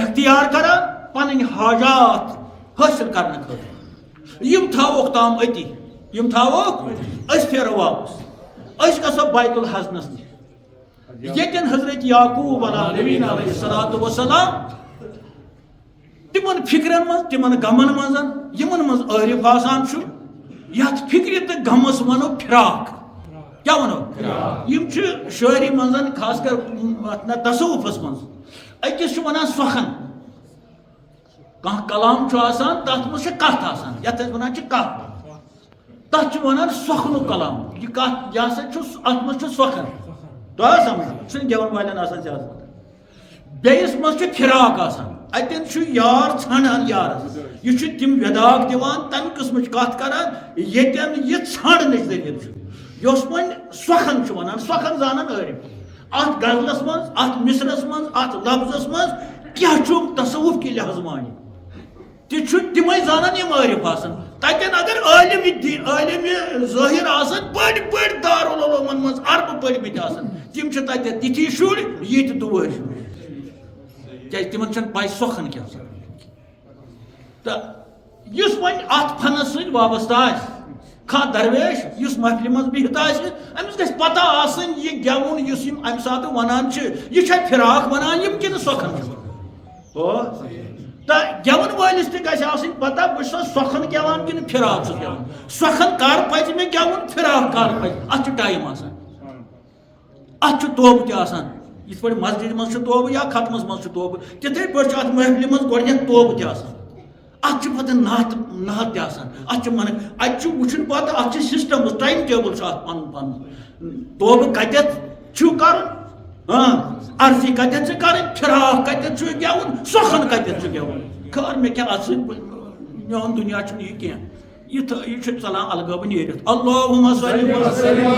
اختیار کران پنٕنۍ حاجات حٲصِل کرنہٕ خٲطرٕ یِم تھاووکھ تام أتی یِم تھاووکھ أسۍ پھیرو واپس أسۍ گژھو بیت الحزنس نِش ییٚتٮ۪ن حضرت یعقوٗب علیہ الصلوٰۃ والسلام تِمن فِکرن منٛز تِمن غمن منٛز یِمن منٛز عٲرِف آسان چھُ یتھ فِکرِ تہٕ غمس ونو فراق کیٛاہ ونو یِم چھِ شٲعری منٛز خاص کر تصوُفس منٛز أکِس چھُ ونان سۄکھن کانٛہہ کلام چھُ آسان تتھ منٛز چھِ کتھ آسان یتھ أسۍ ونان چھِ کتھ تتھ چھِ ونان سۄکھنُک کلام یہِ کتھ یہِ ہسا چھُ اتھ منٛز چھُ سۄکھن تۄہہِ سمجھ یہِ چھُنہٕ گٮ۪ون والٮ۪ن آسان زیادٕ پتہ بیٚیِس منٛز چھُ فراق آسان اتٮ۪ن چھُ یار ژھانڈان یارس یہِ چھُ تِم وٮ۪داکھ دِوان تمہِ قٕسمٕچ کتھ کران ییٚتٮ۪ن یہِ ژھانڈنٕچ دٔلیٖل چھُ یۄس وۄنۍ سۄکھن چھُ ونان سۄکھن زانان عٲرف اتھ غزلس منٛز اتھ مصرس منٛز اتھ لفظس منٛز کیٛاہ چھُ تصوف کہِ لحاظ معنی تہِ چھُ تِمے زانان یِم عٲرف آسان تتٮ۪ن اگر عٲلِم ظٲہر آسان بٔڑۍ بٔڑۍ دارالعلومن منٛز اربہٕ پٔرمٕتۍ آسان تِم چھِ تتٮ۪ن تِتھی شُرۍ ییٚتہِ دُوٲرۍ شُرۍ کیٛازِ تِمن چھنہٕ پاے سۄکھن کیٛاہ آسان تہٕ یُس وۄنۍ اتھ فنس سۭتۍ وابستہٕ آسہِ کانٛہہ درویش یُس محفلہِ منٛز بِہِتھ آسہِ أمِس گژھِ پتہ آسٕنۍ یہِ گٮ۪وُن یُس یِم امہِ ساتہٕ ونان چھِ یہِ چھا فراق ونان یِم کِنہٕ سۄکھن چھِ تہٕ گٮ۪وَن وٲلِس تہِ گژھِ آسٕنۍ پتہ بہٕ چھُسا سۄکھن گٮ۪وان کِنہٕ فراق چھُس گٮ۪وان سۄکھن کر پزِ مےٚ گٮ۪وُن فراق کر پزِ اتھ چھُ ٹایم آسان اتھ چھُ توبہٕ تہِ آسان یِتھ پٲٹھۍ مسجدِ منٛز چھُ توبہٕ یا ختمس منٛز چھُ توبہٕ تِتھٕے پٲٹھۍ چھُ اتھ محفلہِ منٛز گۄڈٕنٮ۪تھ توبہٕ تہِ آسان اتھ چھُ پتہٕ نعت تہِ آسان اتھ چھُ منہٕ اتہِ چھُ وٕچھُن پتہٕ اتھ چھِ سسٹمز ٹایم ٹیبل چھُ اتھ پنُن پنُن توبہٕ کتٮ۪تھ چھُ کرُن عرضی کتٮ۪تھ چھِ کرٕنۍ فراق کتٮ۪تھ چھُ گٮ۪وُن سۄکھن کتٮ۪تھ چھُ گٮ۪وُن خٲر مےٚ کیٛاہ اتھ سۭتۍ میون دُنیا چھُنہٕ یہِ کینٛہہ یہِ چھُ ژلان الگٲبہٕ نیٖرِتھ اللہُمَ صلی وسلم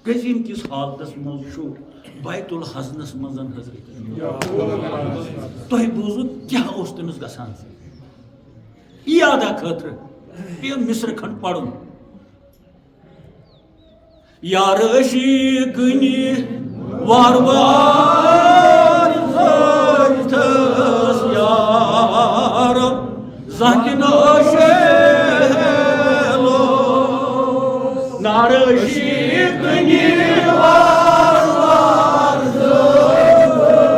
قزیم کس حالتس منٛز چھُ بیت الحزنس منٛز حضرت تۄہہِ بوٗزوٕ کیٛاہ اوس تٔمِس گژھان یادا خٲطرٕ پیٚو مصرٕ کھنٛڈ پرُن یار عشیٖقنہِ وارٕ وارٕ زٲجتھس یار زانٛہہ تہِ نہٕ شیلو نار عشیٖقنہِ وارٕ وارٕ زٲجتھس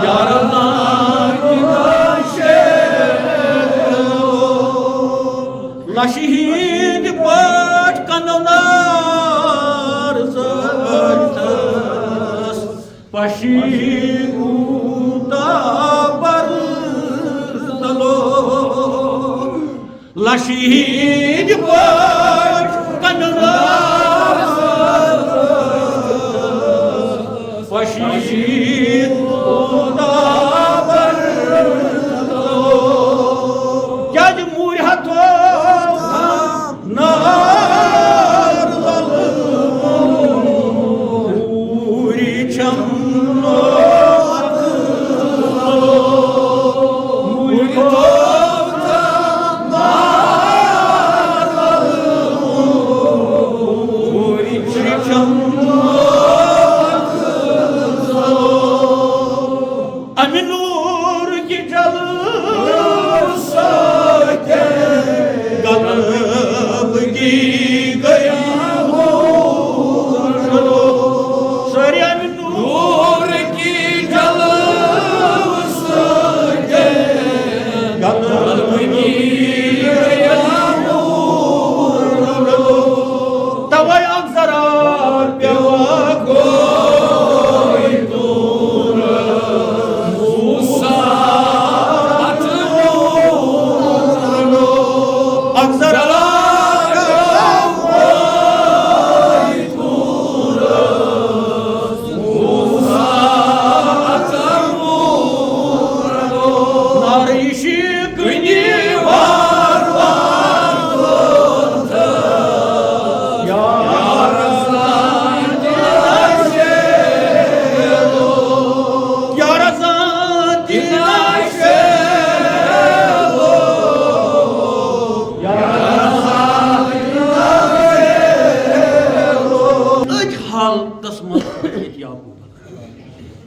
یار زانٛہہ تہِ نہٕ شیلو لشہِ ہِنٛدۍ پٲٹھۍ کنو نار زٲجتھس پشی برتلو لشہِ ہِنٛدۍ پٲٹھۍ کنو نار زٲجتھس پشی کیٛازِ موٗرِ ہتھو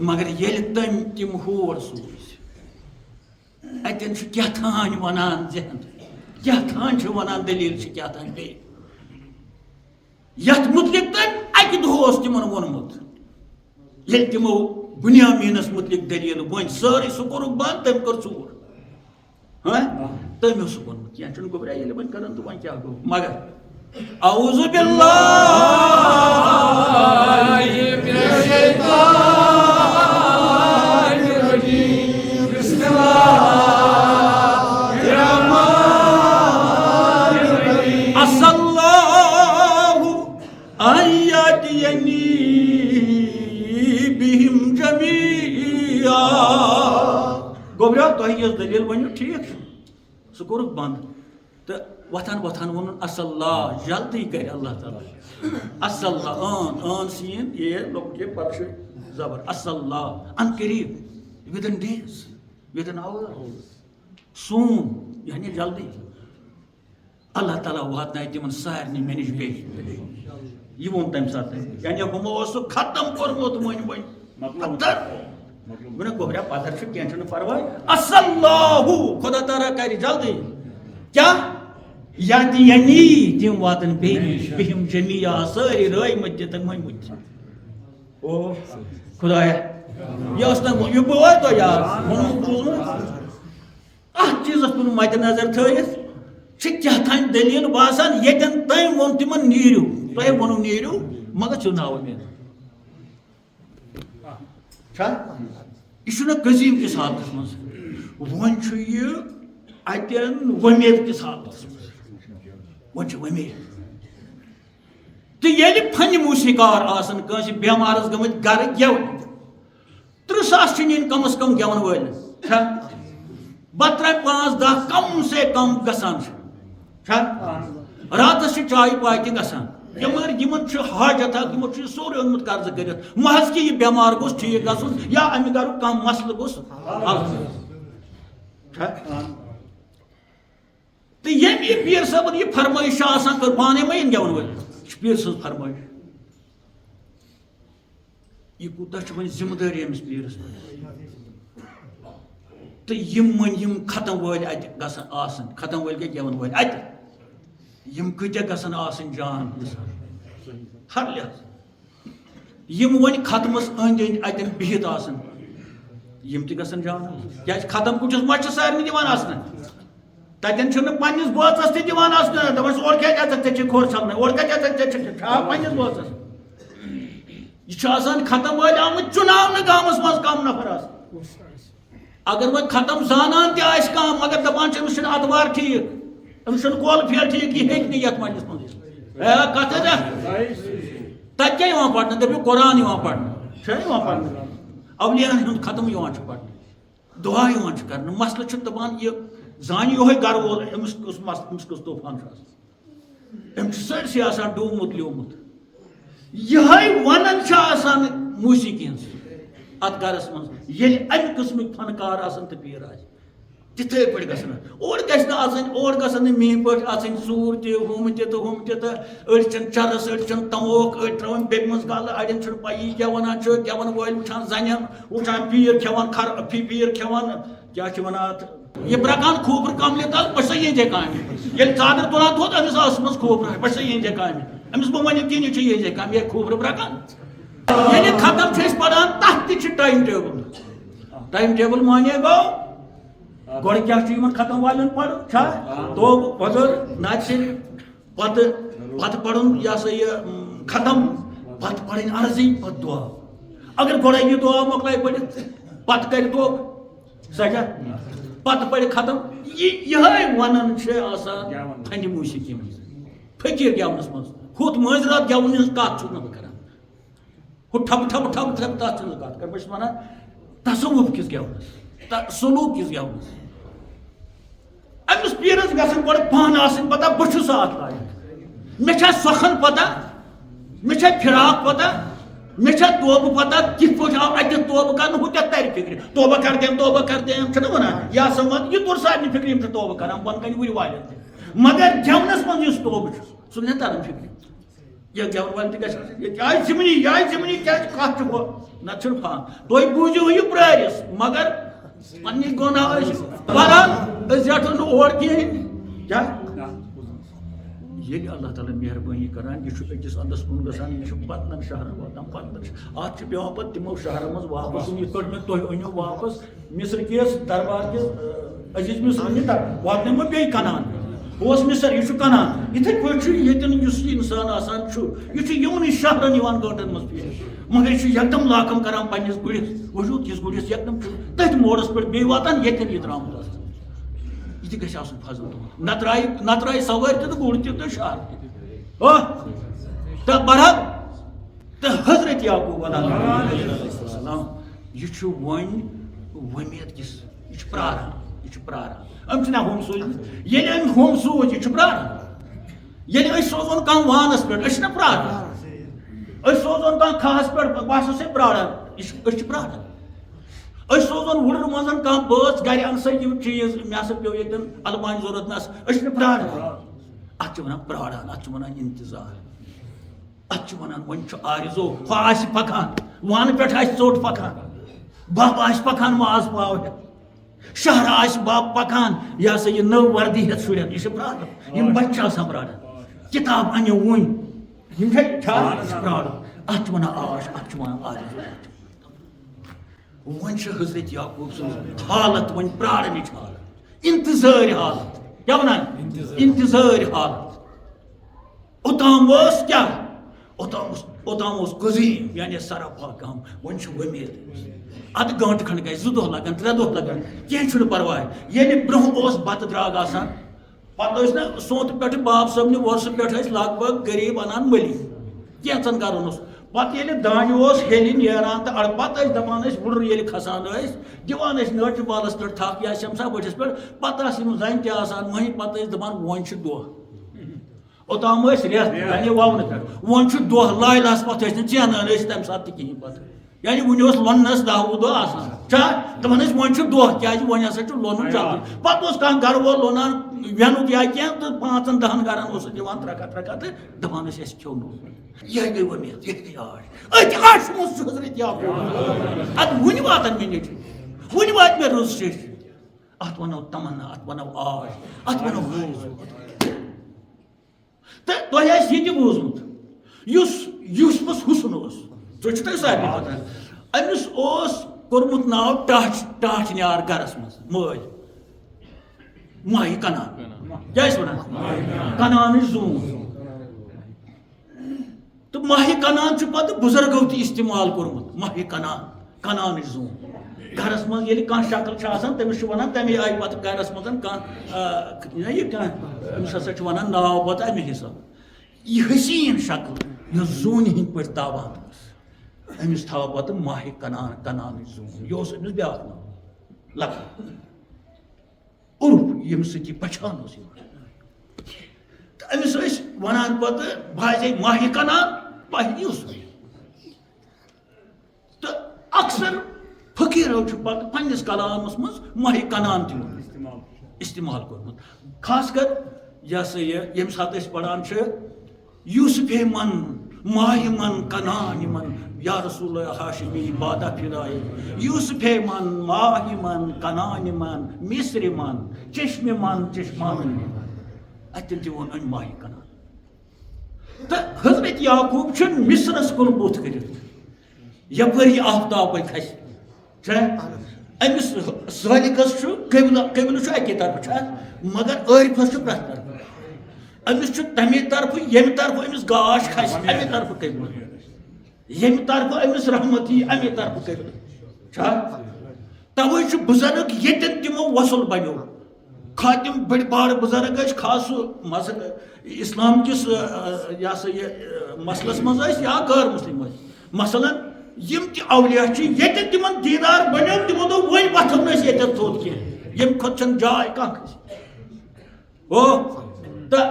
مگر ییٚلہِ تٔمۍ تِم ہور سوٗزۍ اتن کیا تھان ونان ذہن کیا تھان ونان دلیل کیا تھان بیٚیہِ یتھ متعلق تم اکہ دۄہ تمن وونمت ییٚلہِ تمو بنیامینس متعلق دلیل ون سٲرے سُہ کوٚرُکھ بنٛد تٔمۍ کٔر ژوٗر تٔمۍ اوس سُہ کوٚرمُت کینٛہہ چھُنہٕ گوٚبرا ییٚلہِ وۄنۍ کران تہٕ وۄنۍ کیٛاہ گوٚو مگر اعوذ باللہ گوبرا تۄہہِ یۄس دلیل ؤنِو ٹھیٖک چھُ سُہ کوٚرُکھ بنٛد تہٕ وۄتھان ووٚنُن اصلّہ جلدی کرِ اللہ تعالیٰ اصلّہ سین یہ لۄکُٹ یہ پتہٕ چھُ زبر اصلّہ ان قریب ودن ڈیز ودن آور سون یعنی جلدی اللہ تعالیٰ واتنایہِ تِمن سارنٕے مےٚ نِش بیٚیہِ یہ ووٚن تمہِ ساتہٕ یعنی ہُمو اوس سُہ ختم کوٚرمُت وۄنۍ پتھر گوبرا پتھر چھُ کینٛہہ چھُنہٕ پرواے اصلّہ خدا تعالیٰ کرِ جلدی کیا یعنی تم واتن بیٚیہِ بہم جميعا سٲری رٲیمٕتۍ تہِ تہٕ مٔنٛدمٕتۍ تہِ او خدایا یہ اوس نہٕ یہِ بوے تۄہہِ یاد ووٚنمُت بوٗزمُت اتھ چیٖزس کُن مدِ نظر تھٲیِتھ چھِ کیٛاہ تام دلیٖل باسان ییٚتٮ۪ن تٔمۍ ووٚن تِمن نیٖرِو تۄہہِ ووٚنوٕ نیٖرِو مگر ژھٕناوٕ مےٚ چھا یہ چھُنہٕ قزیٖم کِس حالتس منٛز وۄنۍ چھُ یہِ اتٮ۪ن وۄمید کِس حالتس منٛز وۄنۍ چھُ وۄمید تہٕ ییٚلہِ فنہِ موسیٖقار آسان کٲنٛسہِ بٮ۪مارس گٔمٕتۍ گرٕ گٮ۪ونہِ 30,000 چھِ نِنۍ کم از کم گٮ۪ون وٲلِس چھا 5-10 کم سے کم گژھان چھا راتس چھِ چایہِ پاے تہِ گژھان مگر یمن چھُ حاجت اکھ یمو چھُ سورُے اوٚنمُت قرضہٕ کٔرِتھ محض کہِ یہِ بٮ۪مار گوٚژھ ٹھیٖک گژھُن یا امہِ گرُک کانٛہہ مسلہٕ گوٚژھ حل چھا تہٕ ییٚمہِ یہِ پیٖر صٲبن یہِ فرمٲیش چھِ آسان کٔر پانے مہ یِن گٮ۪ون وٲلۍ یہِ چھِ پیٖر سٕنٛز فرمٲیش یہِ کوٗتاہ چھُ وۄنۍ ذمہٕ دٲری أمِس پیٖرس تہٕ یِم وۄنۍ یِم ختم وٲلۍ اتہِ گژھن آسٕنۍ ختم وٲلۍ گٔے گٮ۪ون وٲلۍ اتہِ یِم کۭتیاہ گژھن آسٕنۍ جان ہر لحاظ یِم وۄنۍ ختمس أنٛدۍ أنٛدۍ اتٮ۪ن بِہِتھ آسن یِم تہِ گژھن جان کیٛازِ ختم کُٹھِس منٛز چھِ سارنٕے دِوان آسنہٕ تتٮ۪ن چھُنہٕ پننِس بٲژس تہِ دِوان آسنہٕ دپان چھِ اورٕ کیٛازِ اژکھ ژےٚ چھِ کھور ژھٮ۪ونٕے اورٕ کتہِ اژکھ ژےٚ چھِ چھا پننِس بٲژس یہ چھُ آسان ختم وٲلۍ آمٕتۍ چُناونہٕ گامس منٛز کم نفر آسان اگر وۄنۍ ختم زانان تہِ آسہِ کانٛہہ مگر دپان چھِ أمِس چھُنہٕ اتوار ٹھیٖک أمِس چھُنہٕ کول پھیرٕ ٹھیٖک یہِ ہیٚکہِ نہٕ یتھ مجلِس منٛز یِتھ کتھ حظ تتہِ کیٛاہ یِوان پرنہٕ دٔپِو قرآن یِوان پرنہٕ چھا یِوان پرنہٕ اولِیاہن ہُنٛد ختم یِوان چھُ پرنہٕ دُعا یِوان چھُ کرنہٕ مسلہٕ چھُ دپان یہِ زانہِ یِہوے گرٕ وول أمِس کُس مسلہٕ أمِس کُس طوفان چھُ آسان أمِس چھُ سٲرسٕے آسان ڈوٗمُت لیومُت یِہوے ونان چھِ آسان موسیٖقی ہٕنٛز اتھ گرس منٛز ییٚلہِ امہِ قٕسمٕکۍ فنکار آسان تہٕ پیٖر آسہِ تِتھے پٲٹھۍ گژھن اورٕ گژھِ نہٕ آسٕنۍ اور گژھن نہٕ میٲنۍ پٲٹھۍ آسٕنۍ ژوٗر تہِ ہُم تہِ تہٕ ہُم تہِ تہٕ أڑۍ چھِنہٕ چرس أڑۍ چھِنہٕ تموک أڑۍ ترٛاوان بیٚکہِ منٛز گلہٕ اڑٮ۪ن چھُنہٕ پَیی کیٛاہ وَنان چھُ گٮ۪ون وٲلۍ وٕچھان زنٮ۪ن وٕچھان پیٖر کھٮ۪وان پیٖر کھٮ۪وان کیٛاہ چھِ وَنان اَتھ یہِ برٛکان کھوٗپرٕ کملہِ تل بہٕ چھسے یِہنٛدے کامہِ ییٚلہِ ژادر تُلان تھوٚد أمِس ٲسس منٛز کھوٗپرٕ بہٕ چھسے یِہنٛدے کامہِ أمِس بہٕ ؤنِتھ کِہیٖنۍ یہِ چھُ یِہنٛدے کامہِ یہِ کھوٗپرٕ برٛکان ییٚلہِ ختم چھِ أسۍ پران تتھ تہِ چھِ ٹایم ٹیبل مانے گوٚو گۄڈٕ کیٛاہ چھُ یِمن ختم والٮ۪ن پرُن چھا توبہٕ وۄزُر نعتِ شریٖف پتہٕ پرُن یہِ ہسا یہِ ختم پتہٕ پرٕنۍ عرضی پتہٕ دُعا اگر گۄڈے یہِ دُعا مۄکلایہِ پٔرِتھ پتہٕ کرِ توبہٕ سجا پتہٕ پرِ ختم یِہوے ونان چھِ آسان فنہِ موسیٖقی منٛز فقیٖر گٮ۪ونس منٛز ہُتھ مٲنٛزِ رات گٮ۪ونہٕ ہٕنٛز کتھ چھُس نہٕ بہٕ کران ہُہ ٹھپہٕ تتھ چھُس نہٕ کتھ کران بہٕ چھُس ونان تصوُف کِس گٮ۪ونس سلوٗک کِس گٮ۪ونس أمِس پیٖرس گژھن گۄڈٕ پانہٕ آسٕنۍ پتہ بہٕ چھُس اتھ لایق مےٚ چھا سۄکھن پتہ مےٚ چھا فراق پتہ مےٚ چھا توبہٕ پتہ کِتھ پٲٹھۍ آو اتٮ۪تھ توبہٕ کرنہٕ ہُہ تہِ ترِ فِکرِ توبہ کردیم چھِنہ ونان یا سمجھ یہِ توٚر سارنٕے فِکرِ یِم چھِ توبہٕ کران بۄنہٕ کنہِ وُرِ والٮ۪ن تہِ مگر گٮ۪ونس منٛز یُس توبہٕ چھُ سُہ چھُنہ تران فِکرِ یہِ گٮ۪ون والٮ۪ن تہِ گژھِ آسٕنۍ ییٚتہِ آیہِ زِمنی کیٛازِ کتھ چھُ ہُہ نتہٕ چھُنہٕ فان تُہۍ بوٗزِو یہِ پرٲرِس مگر پننہِ گۄناہ ٲسِو پران زیٹھو نہٕ اور کِہیٖنۍ کیٛاہ ییٚلہِ اللہ تعالیٰ مہربٲنی کران یہِ چھُ أکِس اَندَس کُن گژھان یہِ چھُ بدلن شہرن واتان اَتھ چھُ پیٚوان پَتہٕ تِمو شہرن منٛز واپس یِن یِتھ پٲٹھۍ مےٚ تُہۍ أنِو واپس مصر کِس دربار کِس عزیز مصر أنِتھ واتنٲیمو بیٚیہِ کنان بہٕ اوس مصر یہِ چھُ کنان یِتھٕے پٲٹھۍ چھُ ییٚتٮ۪ن یُس یہِ اِنسان آسان چھُ یہِ چھُ یِمنٕے شہرن یِوان گٲنٛٹن منٛز پھیٖرِتھ مگر یہِ چھُ یکدم لاکم کران پننِس گُرِس وجوٗد کِس گُرِس یکدم چھُ تٔتھۍ موڑس پٮ۪ٹھ بیٚیہِ واتان ییٚتٮ۪ن یہِ درٛامُت آسان یہِ تہِ گژھِ آسُن فضل تُہُنٛد نہ ترٛایہِ سوٲرۍ تہِ تہٕ گُر تہِ تہٕ شہر تہِ تہٕ برحق تہٕ حضرت یعقوٗب علیہ السلام یہِ چھُ وۄنۍ وۄمید کِس یہِ چھُ پراران أمۍ چھِنہ ہُم سوٗزمٕتۍ ییٚلہِ أمۍ ہُم سوٗز یہِ چھُ پراران ییٚلہِ أسۍ سوزون کانٛہہ وانس پٮ۪ٹھ أسۍ چھِنہ پراران أسۍ سوزون کانٛہہ کھہس پٮ۪ٹھ بہٕ آسو سا پراران أسۍ چھِ پراران أسۍ سوزون وُڑر منٛز کانٛہہ بٲژ گرِ اَن سا یِم چیٖز مےٚ ہسا پیٚو ییٚتٮ۪ن المانہِ ضوٚرتھ نہ أسۍ چھِنہٕ پراران اَتھ چھِ وَنان پراران اَتھ چھِ وَنان اِنتظار اَتھ چھِ وَنان وۄنۍ چھُ آرزو ہُہ آسہِ پکان وانہٕ پٮ۪ٹھ آسہِ ژوٚٹ پکان بب آسہِ پکان ماز پاو ہٮ۪تھ شہر آسہِ بب پکان یہِ ہسا یہِ نٔو وردی ہٮ۪تھ شُرٮ۪ن یہِ چھِ پراران یِم بچہِ چھِ آسان پراران کِتاب اَنِو وُنۍ یِم چھِ پراران اَتھ چھِ وَنان آش اَتھ چھِ وَنان آرزو وۄنۍ چھِ حضرت یعقوٗب سٕنٛز حالت وۄنۍ پرارنٕچ حالت انتظٲرۍ حالت کیٛاہ وَنان انتظٲرۍ حالت اوٚتام اوس کیٛاہ اوٚتام اوس قزیٖم یعنی سرافا کم وۄنۍ چھُ وۄمید اَدٕ گٲنٛٹہٕ کھنٛڈ گژھِ 2 دۄہ لگن 3 دۄہ لگن کینٛہہ چھُنہٕ پرواے ییٚلہِ برونٛہہ اوس بتہٕ درٛاگ آسان پتہٕ ٲسۍ نہ سونتہٕ پٮ۪ٹھٕ باب صٲبنہِ وۄرسہٕ پٮ۪ٹھ ٲسۍ لگ بگ غریٖب اَنان مٔلی کینٛژن گرن اوس پتہٕ ییٚلہِ دانہِ اوس ہیٚلہِ نیران تہٕ اَڑٕ پتہٕ ٲسۍ دپان ٲسۍ وُڑر ییٚلہِ کھسان ٲسۍ دِوان ٲسۍ نٲٹہِ بالس پٮ۪ٹھ تھپھ یا شمسا بٔٹھِس پٮ۪ٹھ پتہٕ آسہٕ یِم زنہِ تہِ آسان مٔہنی پتہٕ ٲسۍ دپان وۄنۍ چھُ دۄہ اوٚتام ٲسۍ رٮ۪تھ یعنی وونہٕ پٮ۪ٹھ وۄنۍ چھُ دۄہ لایلَس پتہٕ ٲسۍ نہٕ ژینان ٲسۍ تمہِ ساتہٕ تہِ کِہیٖنۍ پتہٕ یعنی وُنہِ اوس لوننس 10 دۄہ آسان چھا دپان ٲسۍ وۄنۍ چھُ دۄہ کیٛازِ وۄنۍ ہسا چھُ لونُن جلدی پتہٕ اوس کانٛہہ گرٕ وول لونان وینُک یا کینٛہہ تہٕ 5-10 گرن اوس دِوان 3 تہٕ دپان ٲسۍ اَسہِ کھیوٚو نوٚو یِہے گٔے وۄمید یِہے گٔے آش أتھۍ آشہِ منٛز چھُ حضرت یعقوٗب اَدٕ وُنہِ واتن مےٚ نیٚچوۍ وُنہِ واتہِ مےٚ رٕژ شیٚش اَتھ وَنو تمنا اَتھ وَنو آش اَتھ وَنو تہٕ تۄہہِ آسہِ یہِ تہِ بوٗزمُت یُس یوٗسفس حُسن اوس سُہ چھُ تۄہہِ سارنٕے پتہ أمِس اوس کوٚرمُت ناو ٹاٹھ نیار گرس منٛز مٲلۍ ماہی کنان کیٛاہ ٲسۍ وَنان کنانٕچ زوٗن تہٕ ماہی کنان چھُ پتہٕ بُزرگو تہِ استعمال کوٚرمُت ماہی کنانٕچ زوٗن گرس منٛز ییٚلہِ کانٛہہ شکل چھِ آسان تٔمِس چھِ وَنان تَمے آیہِ پتہٕ گرس منٛز کانٛہہ أمِس ہسا چھُ وَنان ناو پتہٕ اَمہِ حساب یہِ حسیٖن شکل یۄس زوٗنہِ ہٕنٛدۍ پٲٹھۍ تابان ٲس أمِس تھاو پتہٕ ماہی کنانٕچ زوٗن یہِ اوس أمِس بیٛاکھ ناو لقب عُرف ییٚمہِ سۭتۍ یہِ پہچان اوس یِوان تہٕ أمِس ٲسۍ وَنان پتہٕ بازے ماہی کنان ماہی یوٗسف تہٕ اکثر فقیٖرو چھُ پتہٕ پننِس کلامس منٛز ماہی کنان تہِ استعمال کوٚرمُت خاص کر یہِ ہسا یہِ ییٚمہِ ساتہٕ أسۍ پران چھِ یوٗسفے من ماہہِ من کنانہِ من یا رسول ہاشمی بادا پھِرایے یوٗسفے من ماہہِ من کنانہِ من مصرِ من چشمہِ من چشمانن اتٮ۪ن تہِ ووٚن أمۍ ماہہِ کنان تہٕ حضرت یعقوٗب چھُ مصرس کُن بُتھ کٔرِتھ یپٲرۍ یہِ آفتابے کھسہِ أمِس سٲلِکس چھُ قبلہٕ چھُ اَکے طرفہٕ چھا مگر عٲرفس چھُ پرٛٮ۪تھ طرفہٕ أمِس چھُ تَمے طرفہٕ ییٚمہِ طرفہٕ أمِس گاش کھسہِ اَمے طرفہٕ قبلہٕ ییٚمہِ طرفہٕ أمِس رحمت یی اَمے طرفہٕ قبلہٕ چھا تَوَے چھُ بُزرگ ییٚتٮ۪ن تِمو وۄصُل بنیو خا تِم بٔڑۍ بارٕ بُزرگ ٲسۍ خاص سُہ اِسلام کِس یہِ ہسا یہِ مسلس منٛز ٲسۍ یا غٲر مُسلِم ٲسۍ مثلاً یِم تہِ اولیا چھِ ییٚتٮ۪ن تِمن دیٖدار بنیو تِمو دوٚپ وۄنۍ وۄتھو نہٕ أسۍ ییٚتٮ۪ن تھوٚد کینٛہہ ییٚمہِ کھۄتہٕ چھنہٕ جاے کانٛہہ کھسہِ تہٕ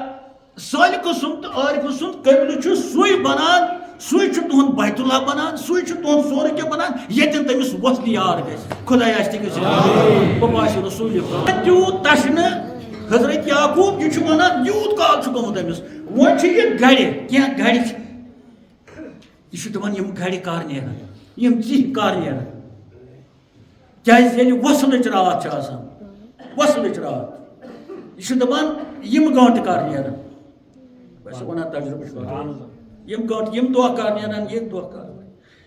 سٲلِکہٕ سُنٛد تہٕ عٲرفہٕ سُنٛد قبلہٕ چھُ سُے بنان سُے چھُ تُہُنٛد بیت اللہ بنان سُے چھُ تُہُنٛد سورُے کینٛہہ بنان ییٚتٮ۪ن تٔمِس وۄتھلہِ یار گژھِ خۄداے آسہِ تہِ گٔژھِتھ بہٕ رسوٗلہِ تیوٗت تشنہٕ حضرت یعقوٗب یہِ چھُ وَنان یوٗت کال چھُ گوٚمُت أمِس وۄنۍ چھِ یہِ گرِ کینٛہہ گرِ چھِ یہِ چھُ دپان یِم گرِ کر نیرن یِم ژِہۍ کر نیرن کیٛازِ ییٚلہِ وۄسنٕچ راتھ چھِ آسان وصلٕچ رات یہ چھُ دپان یم گٲنٛٹہٕ کر نیرن بہٕ چھُس ونان تجربہٕ چھُ یم گٲنٛٹہٕ یم دۄہ کر نیرن یم دۄہ کر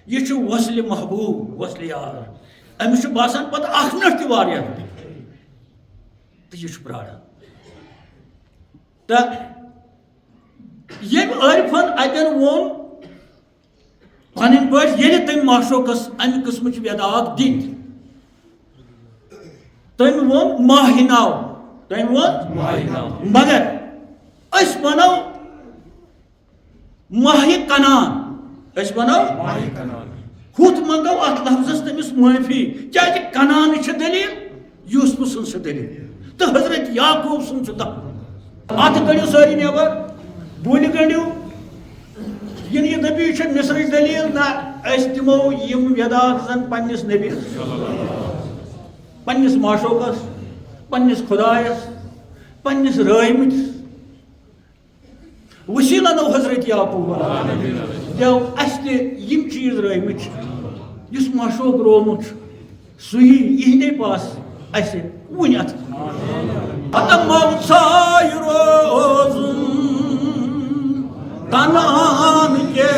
یہ چھُ وصلِ محبوب وصلِ یار أمِس چھُ باسان پتہٕ اکھ مِنٹ تہِ واریاہ تہٕ یہِ چھُ پرٛاران تہٕ ییٚمۍ عٲرفن اتٮ۪ن ووٚن پنٕنۍ پٲٹھۍ ییٚلہِ تٔمۍ معشوقس امہِ قٕسمٕچ وٮ۪داکھ دِتۍ تٔمۍ ووٚن ماہہِ ناو تٔمۍ ووٚن مگر أسۍ ونو ماہہِ کنان أسۍ ونو ہُتھ منگو اتھ لفظس تٔمِس معٲفی کیازِ کنان چھِ دلیٖل یوٗسفہٕ سٕنٛز چھِ دلیٖل تہٕ حضرت یعقوٗب سُنٛد چھُ تتھ اتھ کٔڑِو سٲری نٮ۪بر بُلہِ گٔنڈِو یہِ دٔپِو یہِ چھِ مصرٕچ دلیٖل نہ أسۍ دِمو یِم وٮ۪داکھ زن پننِس نبیَس پننِس معشوقس پننِس خۄدایس پننِس رٲیمٕتِس وسیٖلہ نو حضرت یعقوٗب دیو اسہِ تہِ یِم چیٖز رٲیمٕتۍ چھِ یُس معشوق روومُت چھُ سُہ یی یِہنٛدے پاس اسہِ وُنہِ اتھ موساے روزُن کنعان کے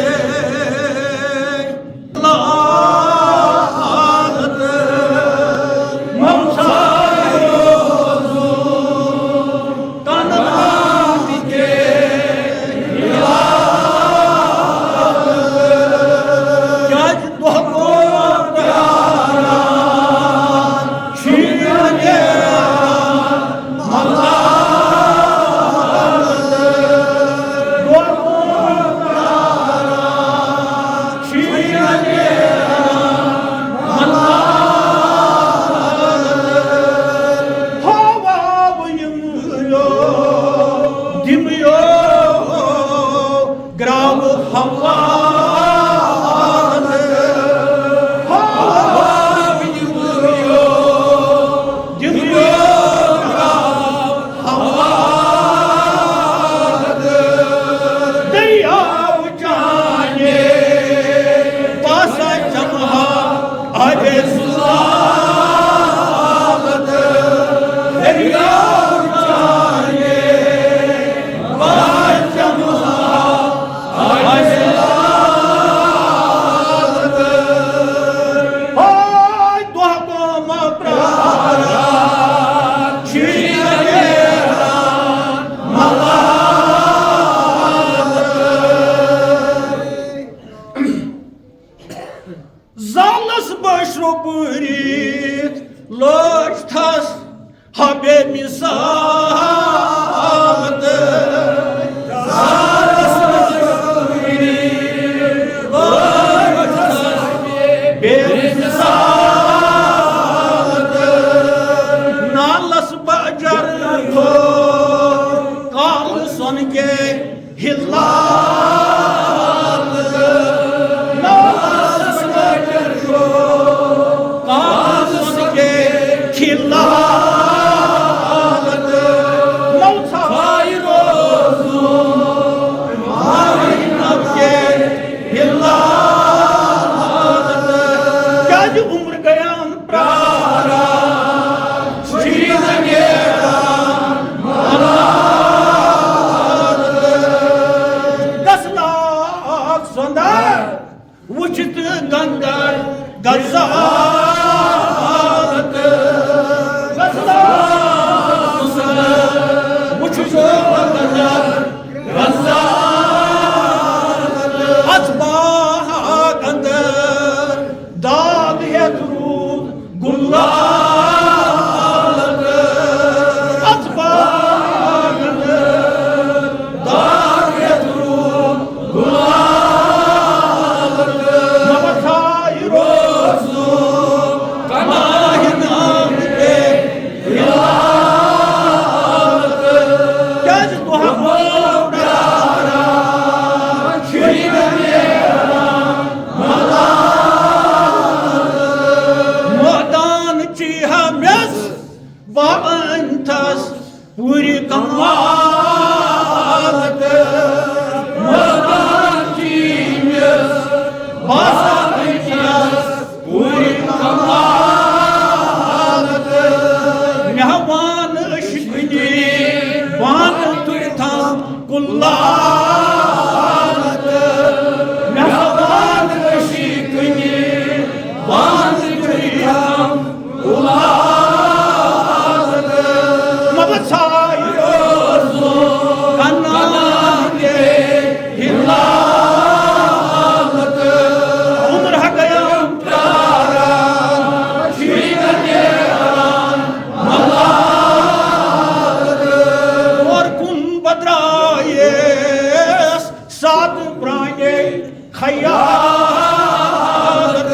خیالت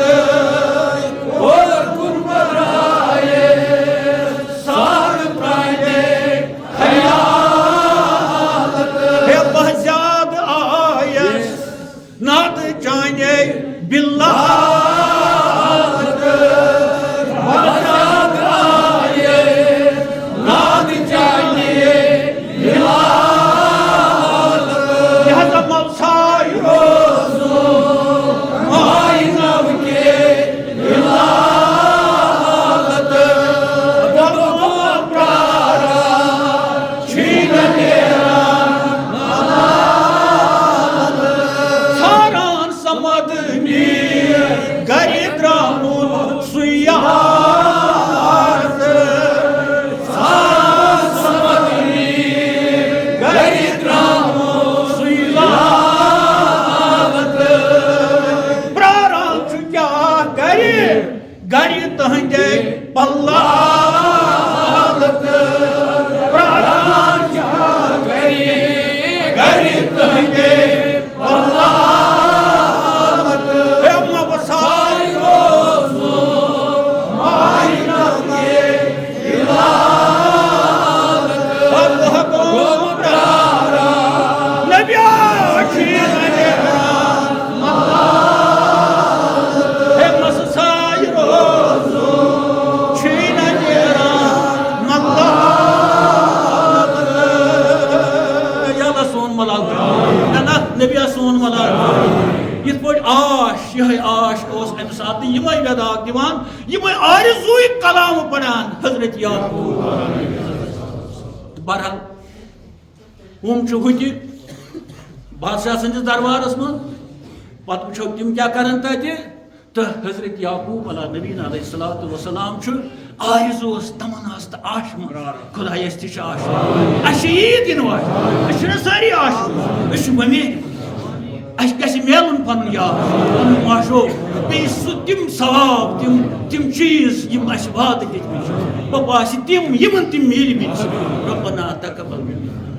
اور کن برائے سار پرائے خیالت ہے بہزاد آیس ناد چانے باللہ گری تہندے پلالت پراران گری تہندے پلالت اے مبسائی روزو مائی نامی الالت اللہ کو پرارا نبی آشی نبی سون ملال یہ پہ آش یہ آش اس امہ سات یہ وداق دان یہ آرزوئی کلام پڑان حضرت یعقوب بہرحال ہم ہوتی بادشاہ سندس دربارس من پتہ وچھو تم کیا کران تتہ تو حضرت یعقوب علیہ نبینا علیہ السلام آرزو تمنا آش خدایس تہ آش اس عید دن واش اس ساری آش اس ومید اس گژھِ میلُن پنُن یار پنُن ماشو بیٚیہِ سُہ تِم ثواب تِم چیٖز یِم اَسہِ وعدٕ دِتمٕتۍ چھِ بہٕ باسہِ تِم یِمن تِم میٖلمٕتۍ چھِ ربنا تقبل منا